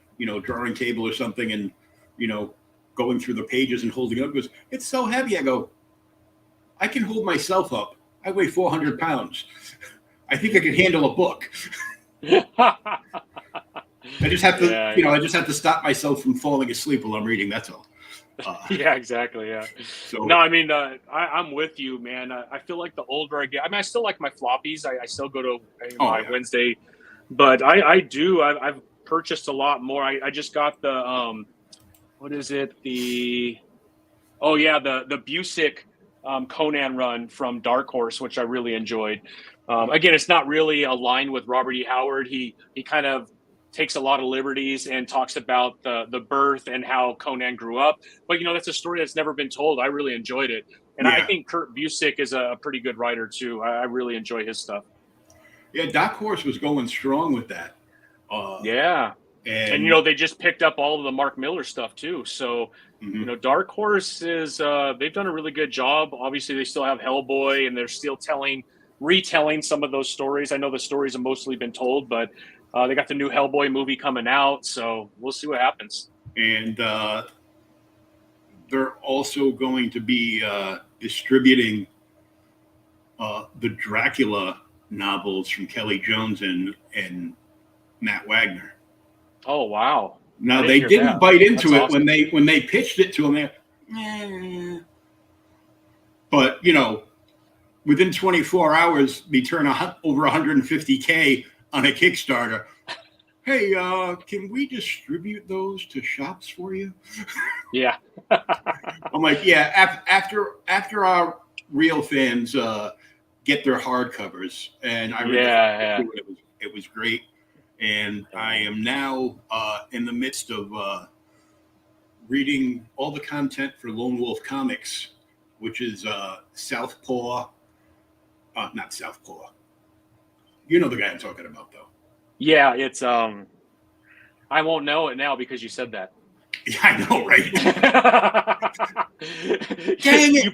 drawing table or something, and, going through the pages and holding it up. Because it's so heavy. I go, I can hold myself up. I weigh 400 pounds. I think I can handle a book. I just have to, I just have to stop myself from falling asleep while I'm reading. That's all. Yeah, exactly. Yeah. So, no, I mean, I'm with you, man. I feel like the older I get, I mean, I still like my floppies. I still go to my Wednesday, but I do. I've purchased a lot more. I just got the what is it? The Busick Conan run from Dark Horse, which I really enjoyed. Again, it's not really aligned with Robert E. Howard. He kind of takes a lot of liberties and talks about the birth and how Conan grew up. But, that's a story that's never been told. I really enjoyed it. And I think Kurt Busick is a pretty good writer, too. I really enjoy his stuff. Yeah, Dark Horse was going strong with that. And they just picked up all of the Mark Miller stuff, too. So, Dark Horse is they've done a really good job. Obviously, they still have Hellboy, and they're still retelling some of those stories. I know the stories have mostly been told, but they got the new Hellboy movie coming out, so we'll see what happens. And they're also going to be distributing the Dracula novels from Kelly Jones and Matt Wagner. Oh, wow. Now, they didn't bite into it awesome. when they pitched it to him. But, within 24 hours, they turn over $150K on a Kickstarter. Hey, can we distribute those to shops for you? Yeah. I'm like, yeah. After our real fans get their hardcovers, and I read it was great. And I am now in the midst of reading all the content for Lone Wolf Comics, which is Southpaw. Not Southpaw. You know the guy I'm talking about, though. Yeah, it's I won't know it now because you said that. Yeah, I know, right? Dang it!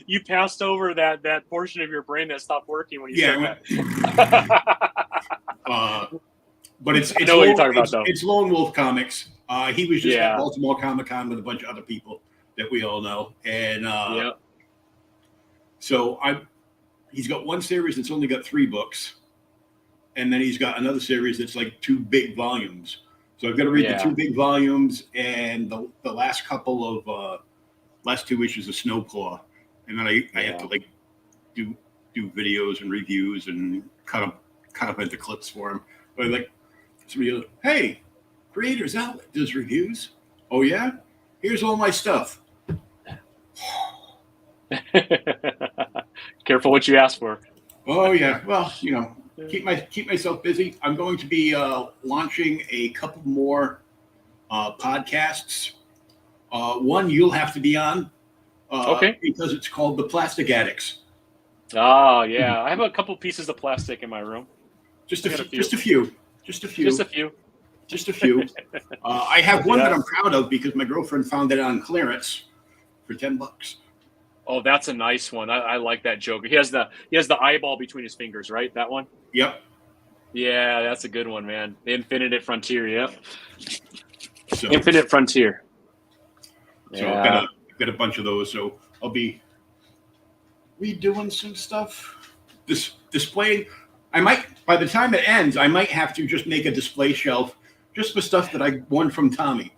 You passed over that portion of your brain that stopped working when you said that. But it's I know what you're talking about, though. It's Lone Wolf Comics. He was just at Baltimore Comic-Con with a bunch of other people. that we all know, and Yeah. so he's got one series that's only got 3 books, and then he's got another series that's like 2 big volumes. So I've got to read the 2 big volumes and the last couple of last 2 issues of Snowclaw, and then I have to like do videos and reviews and cut up into clips for him. But like somebody goes, "Hey, Creators Outlet does reviews. Oh yeah, here's all my stuff." Careful what you ask for. Oh yeah, well, keep myself busy. I'm going to be launching a couple more podcasts. One you'll have to be on, Okay. because it's called The Plastic Addicts. Oh yeah, I have a couple pieces of plastic in my room. Just a few. I have one that I'm proud of because my girlfriend found it on clearance for $10. Oh, that's a nice one. I like that Joker. He has the eyeball between his fingers, right? That one. Yep. Yeah, that's a good one, man. The Infinite Frontier. Yep. So, Infinite Frontier. So Yeah. I've got a bunch of those. So I'll be redoing some stuff. Displaying. I might, by the time it ends, I might have to just make a display shelf just for stuff that I won from Tommy.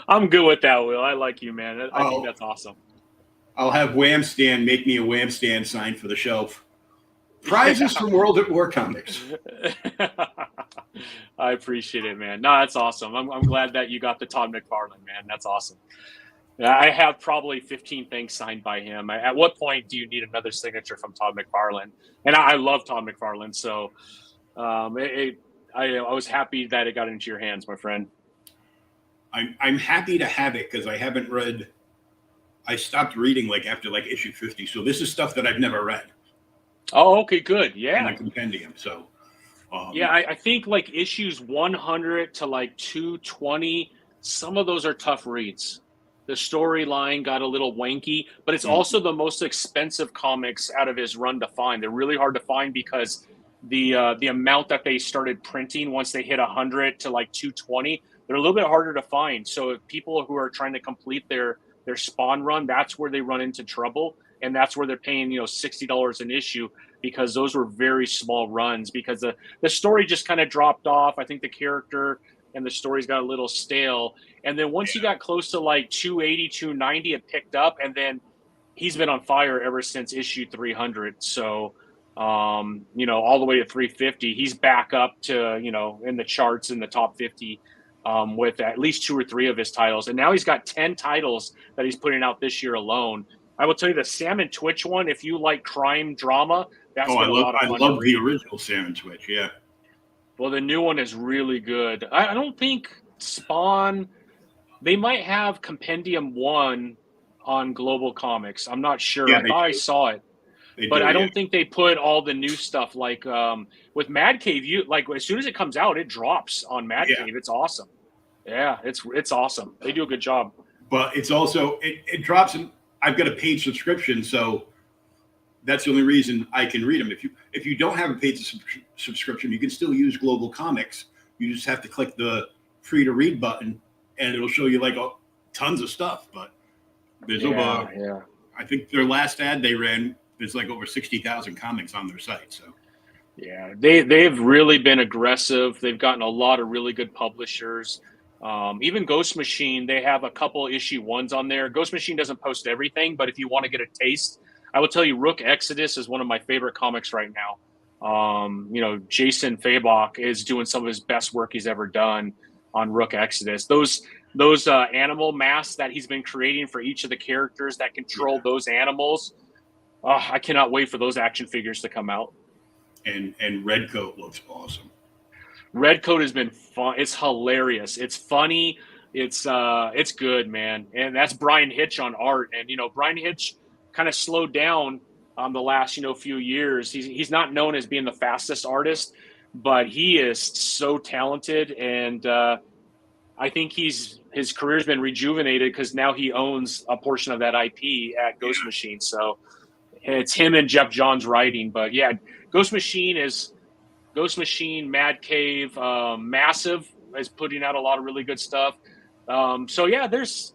I'm good with that, Will. I like you, man. I think that's awesome. I'll have Wham Stand make me a Wham Stand sign for the shelf. Prizes from World at War comics. I appreciate it, man. No, that's awesome. I'm glad that you got the Todd McFarlane, man. That's awesome. I have probably 15 things signed by him. At what point do you need another signature from Todd McFarlane? And I love Todd McFarlane, so I was happy that it got into your hands, my friend. I'm happy to have it because I haven't read. I stopped reading after issue 50, so this is stuff that I've never read. Oh, okay, good. Yeah. In the compendium, so. I think issues 100 to 220, some of those are tough reads. The storyline got a little wanky, but it's also the most expensive comics out of his run to find. They're really hard to find because the amount that they started printing once they hit 100 to 220, they're a little bit harder to find. So if people who are trying to complete their Spawn run, that's where they run into trouble. And that's where they're paying, $60 an issue because those were very small runs because the story just kind of dropped off. I think the character and the stories got a little stale. And then once he got close to 280, 290, it picked up. And then he's been on fire ever since issue 300. So, all the way to 350, he's back up to, in the charts in the top 50 with at least 2 or 3 of his titles. And now he's got 10 titles that he's putting out this year alone. I will tell you the Sam and Twitch one, if you like crime drama, that's been a lot of fun. I love the original Sam and Twitch, yeah. Well, the new one is really good. I don't think Spawn, they might have Compendium 1 on Global Comics. I'm not sure. Yeah, I thought I saw it. I don't think they put all the new stuff with Mad Cave. As soon as it comes out, it drops on Mad Cave. It's awesome. Yeah, it's awesome. They do a good job. But it's also it drops in. I've got a paid subscription, so that's the only reason I can read them. If you don't have a paid subscription, you can still use Global Comics. You just have to click the free to read button, and it'll show you tons of stuff. But there's I think their last ad they ran, there's over 60,000 comics on their site. So yeah, they've really been aggressive. They've gotten a lot of really good publishers. Even Ghost Machine, they have a couple issue 1s on there. Ghost Machine doesn't post everything, but if you want to get a taste, I will tell you Rook Exodus is one of my favorite comics right now. Jason Fabok is doing some of his best work he's ever done on Rook Exodus. Those animal masks that he's been creating for each of the characters that control those animals. I cannot wait for those action figures to come out. And Redcoat looks awesome. Redcoat has been fun. It's hilarious. It's funny. It's good, man. And that's Brian Hitch on art. And Brian Hitch kind of slowed down the last few years. He's not known as being the fastest artist, but he is so talented. And I think his career's been rejuvenated because now he owns a portion of that IP at Ghost Machine. So it's him and Jeff Johns writing. But yeah, Ghost Machine, Mad Cave, Massive is putting out a lot of really good stuff. So yeah, there's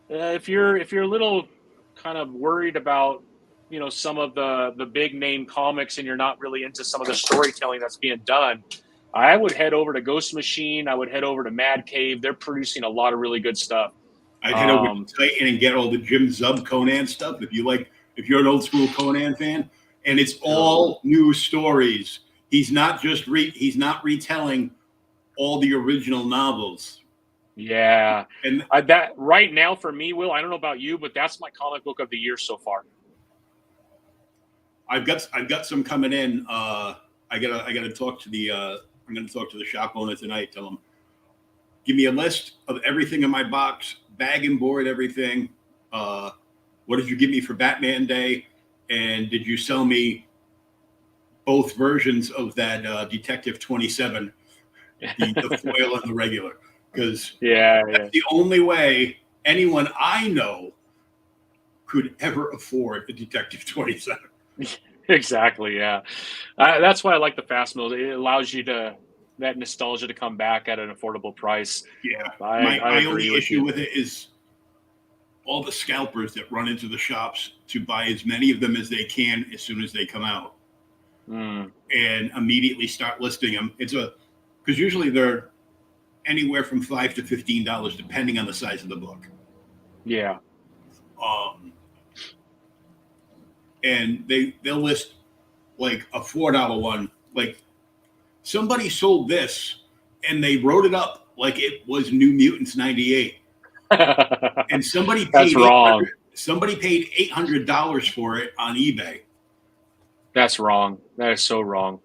if you're a little kind of worried about some of the big name comics and you're not really into some of the storytelling that's being done, I would head over to Ghost Machine. I would head over to Mad Cave. They're producing a lot of really good stuff. I'd head over to Titan and get all the Jim Zub Conan stuff if you're an old school Conan fan, and it's all new stories. He's not retelling all the original novels. Yeah, and that right now for me, Will, I don't know about you, but that's my comic book of the year so far. I've got some coming in. I gotta talk to the I'm gonna talk to the shop owner tonight. Tell him, give me a list of everything in my box, bag and board everything. What did you give me for Batman Day? And did you sell me both versions of that Detective 27, the foil and the regular? Because that's the only way anyone I know could ever afford a Detective 27. Exactly. Yeah. That's why I like the fast mills. It allows you that nostalgia to come back at an affordable price. Yeah. I my agree only with issue you. with it is all the scalpers that run into the shops to buy as many of them as they can as soon as they come out and immediately start listing them. Because usually they're anywhere from $5 to $15 depending on the size of the book. Yeah. And they'll list like a $4 one. Like somebody sold this and they wrote it up like it was New Mutants 98. And somebody paid That's wrong. Somebody paid $800 for it on eBay. That's wrong. That is so wrong.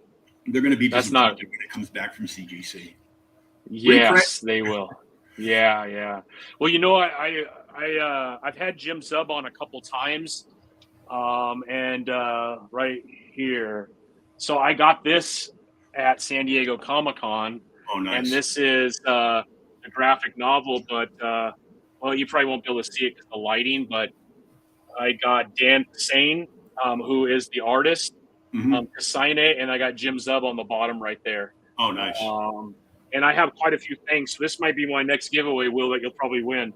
They're going to be disappointed when it comes back from CGC. Yes, they will. Yeah. Well, I've had Jim Zub on a couple times, and right here. So I got this at San Diego Comic-Con. Oh, nice. And this is a graphic novel, but well, you probably won't be able to see it because of the lighting. But I got Dan Sane, who is the artist, to sign it, and I got Jim Zub on the bottom right there. Oh, nice. And I have quite a few things, so this might be my next giveaway, Will, that you'll probably win.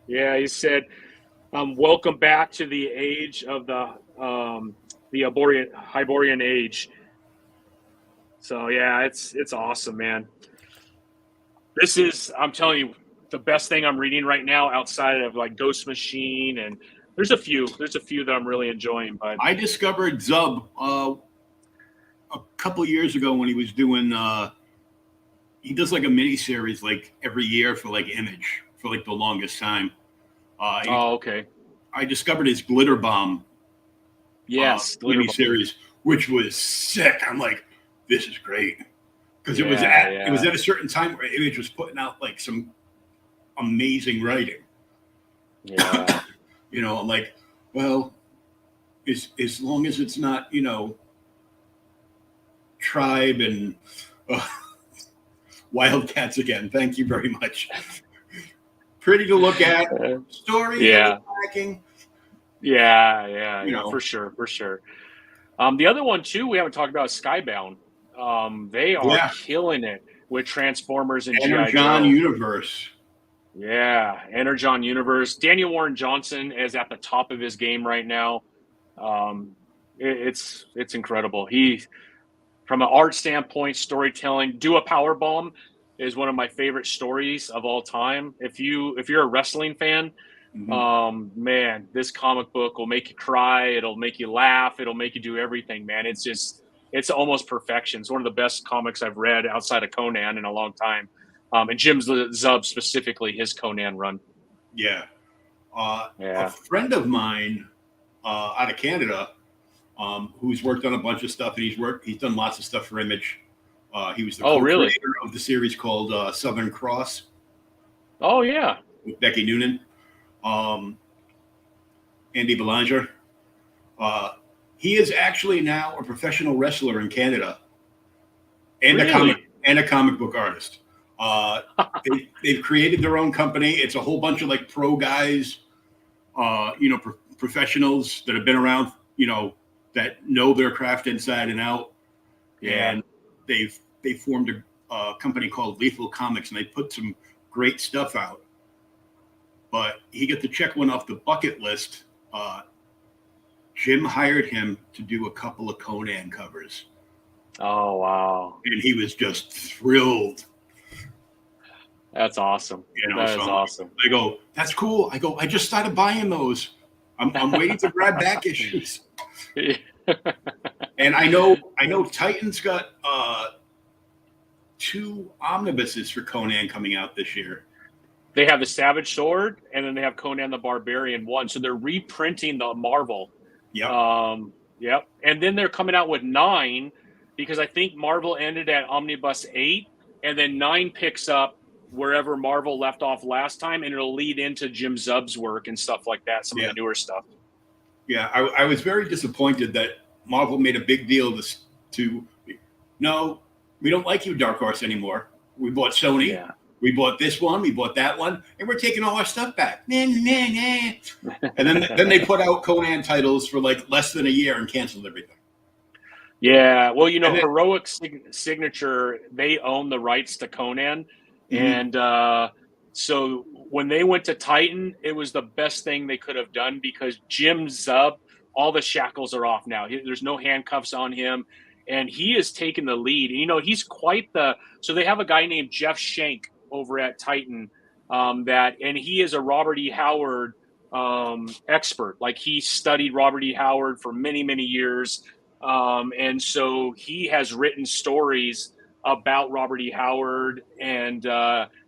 He said, "Welcome back to the age of the Hyborian age." So yeah, it's awesome, man. This is, I'm telling you, the best thing I'm reading right now outside of like Ghost Machine, and there's a few that I'm really enjoying. But I discovered Zub a couple years ago when he was doing he does like a mini series like every year for like Image for like the longest time. Okay. I discovered his Glitter Bomb mini series, which was sick. I'm like, this is great. Because it was at a certain time where Image was putting out like some amazing writing. Yeah. I'm like, well, as long as it's not, Tribe and Wildcats again. Thank you very much. Pretty to look at. Story. Yeah. Lacking. Yeah. For sure. The other one too we haven't talked about is Skybound. They are killing it with Transformers and Energon Universe. Yeah, Energon Universe. Daniel Warren Johnson is at the top of his game right now. It's incredible. He, from an art standpoint, storytelling, Do a Power Bomb is one of my favorite stories of all time. If you're a wrestling fan, man, this comic book will make you cry. It'll make you laugh. It'll make you do everything, man. It's almost perfection. It's one of the best comics I've read outside of Conan in a long time. And Jim Zub specifically, his Conan run. Yeah. A friend of mine out of Canada who's worked on a bunch of stuff, and he's done lots of stuff for Image. He was the co-creator of the series called Southern Cross. Oh, yeah. With Becky Noonan. Andy Belanger. He is actually now a professional wrestler in Canada and a comic book artist. They've created their own company. It's a whole bunch of like pro guys, professionals that have been around, that know their craft inside and out. Yeah. And they've formed company called Lethal Comics, and they put some great stuff out. But he got to check one off the bucket list. Jim hired him to do a couple of Conan covers. Oh, wow. And he was just thrilled. That's awesome. You know, That is so awesome. I go, that's cool. I go, I just started buying those. I'm waiting to grab back issues. And I know Titan's got 2 omnibuses for Conan coming out this year. They have the Savage Sword, and then they have Conan the Barbarian 1. So they're reprinting the Marvel. Yep. Yep. And then they're coming out with 9, because I think Marvel ended at Omnibus 8, and then 9 picks up wherever Marvel left off last time, and it'll lead into Jim Zub's work and stuff like that, some of the newer stuff. Yeah, I was very disappointed that Marvel made a big deal to no, we don't like you, Dark Horse, anymore. We bought Sony. Yeah. We bought this one. We bought that one. And we're taking all our stuff back. And then they put out Conan titles for like less than a year and canceled everything. Yeah. Well, you know, Heroic Signature, they own the rights to Conan. Mm-hmm. And so when they went to Titan, it was the best thing they could have done, because Jim Zub, all the shackles are off now. There's no handcuffs on him. And he has taken the lead. And, you know, he's quite so they have a guy named Jeff Shank over at Titan, and he is a Robert E. Howard expert. Like, he studied Robert E. Howard for many, many years. And so he has written stories about Robert E. Howard. And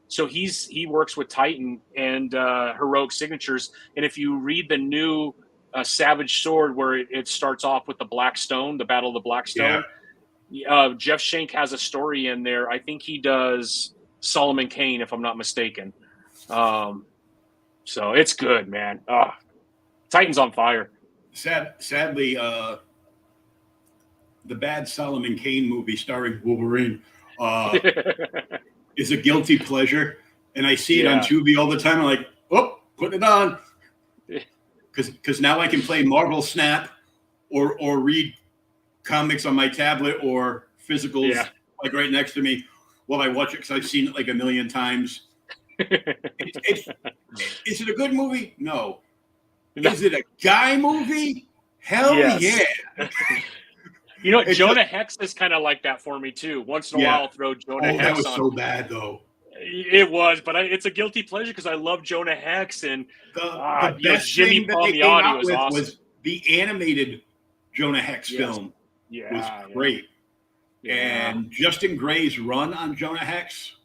so he works with Titan and Heroic Signatures. And if you read the new Savage Sword, where it starts off with the Black Stone, the Battle of the Black Stone, Jeff Shank has a story in there. I think he does Solomon Kane, if I'm not mistaken. So it's good, man. Titan's on fire. Sadly, the bad Solomon Kane movie starring Wolverine is a guilty pleasure, and I see it on Tubi all the time. I'm like, oh, put it on, because now I can play Marvel Snap or read comics on my tablet or physicals like right next to me while I watch it, because I've seen it like a million times. Is it a good movie? No. Is it a guy movie? Hell yeah. You know, Jonah Hex is kind of like that for me too. Once in a while, I'll throw Jonah Hex on. That was so bad, though. It was, but it's a guilty pleasure because I love Jonah Hex, and the best Jimmy Palmiotti was awesome. Was the animated Jonah Hex film was great. Yeah. And Justin Gray's run on Jonah Hex,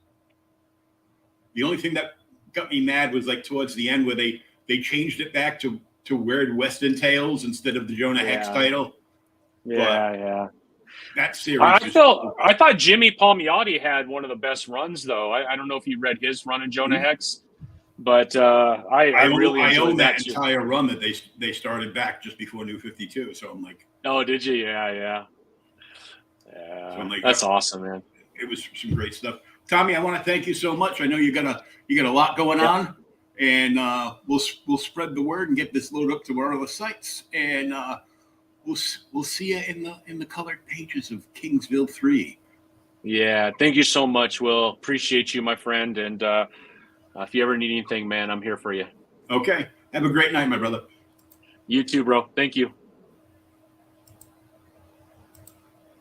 the only thing that got me mad was like towards the end where they changed it back to Weird Western Tales instead of the Jonah Hex title. Yeah. That series. I thought Jimmy Palmiotti had one of the best runs, though. I don't know if you read his run in Jonah Hex, but I really enjoyed that entire run that they started back just before New 52. So I'm like, oh, did you? Yeah. So like, that's awesome, man. It was some great stuff. Tommy, I want to thank you so much. I know you got a lot going on, and we'll spread the word and get this loaded up to our other sites, and we'll see you in the colored pages of Kingsville 3. Yeah, thank you so much, Will. Appreciate you, my friend. And if you ever need anything, man, I'm here for you. Okay. Have a great night, my brother. You too, bro. Thank you.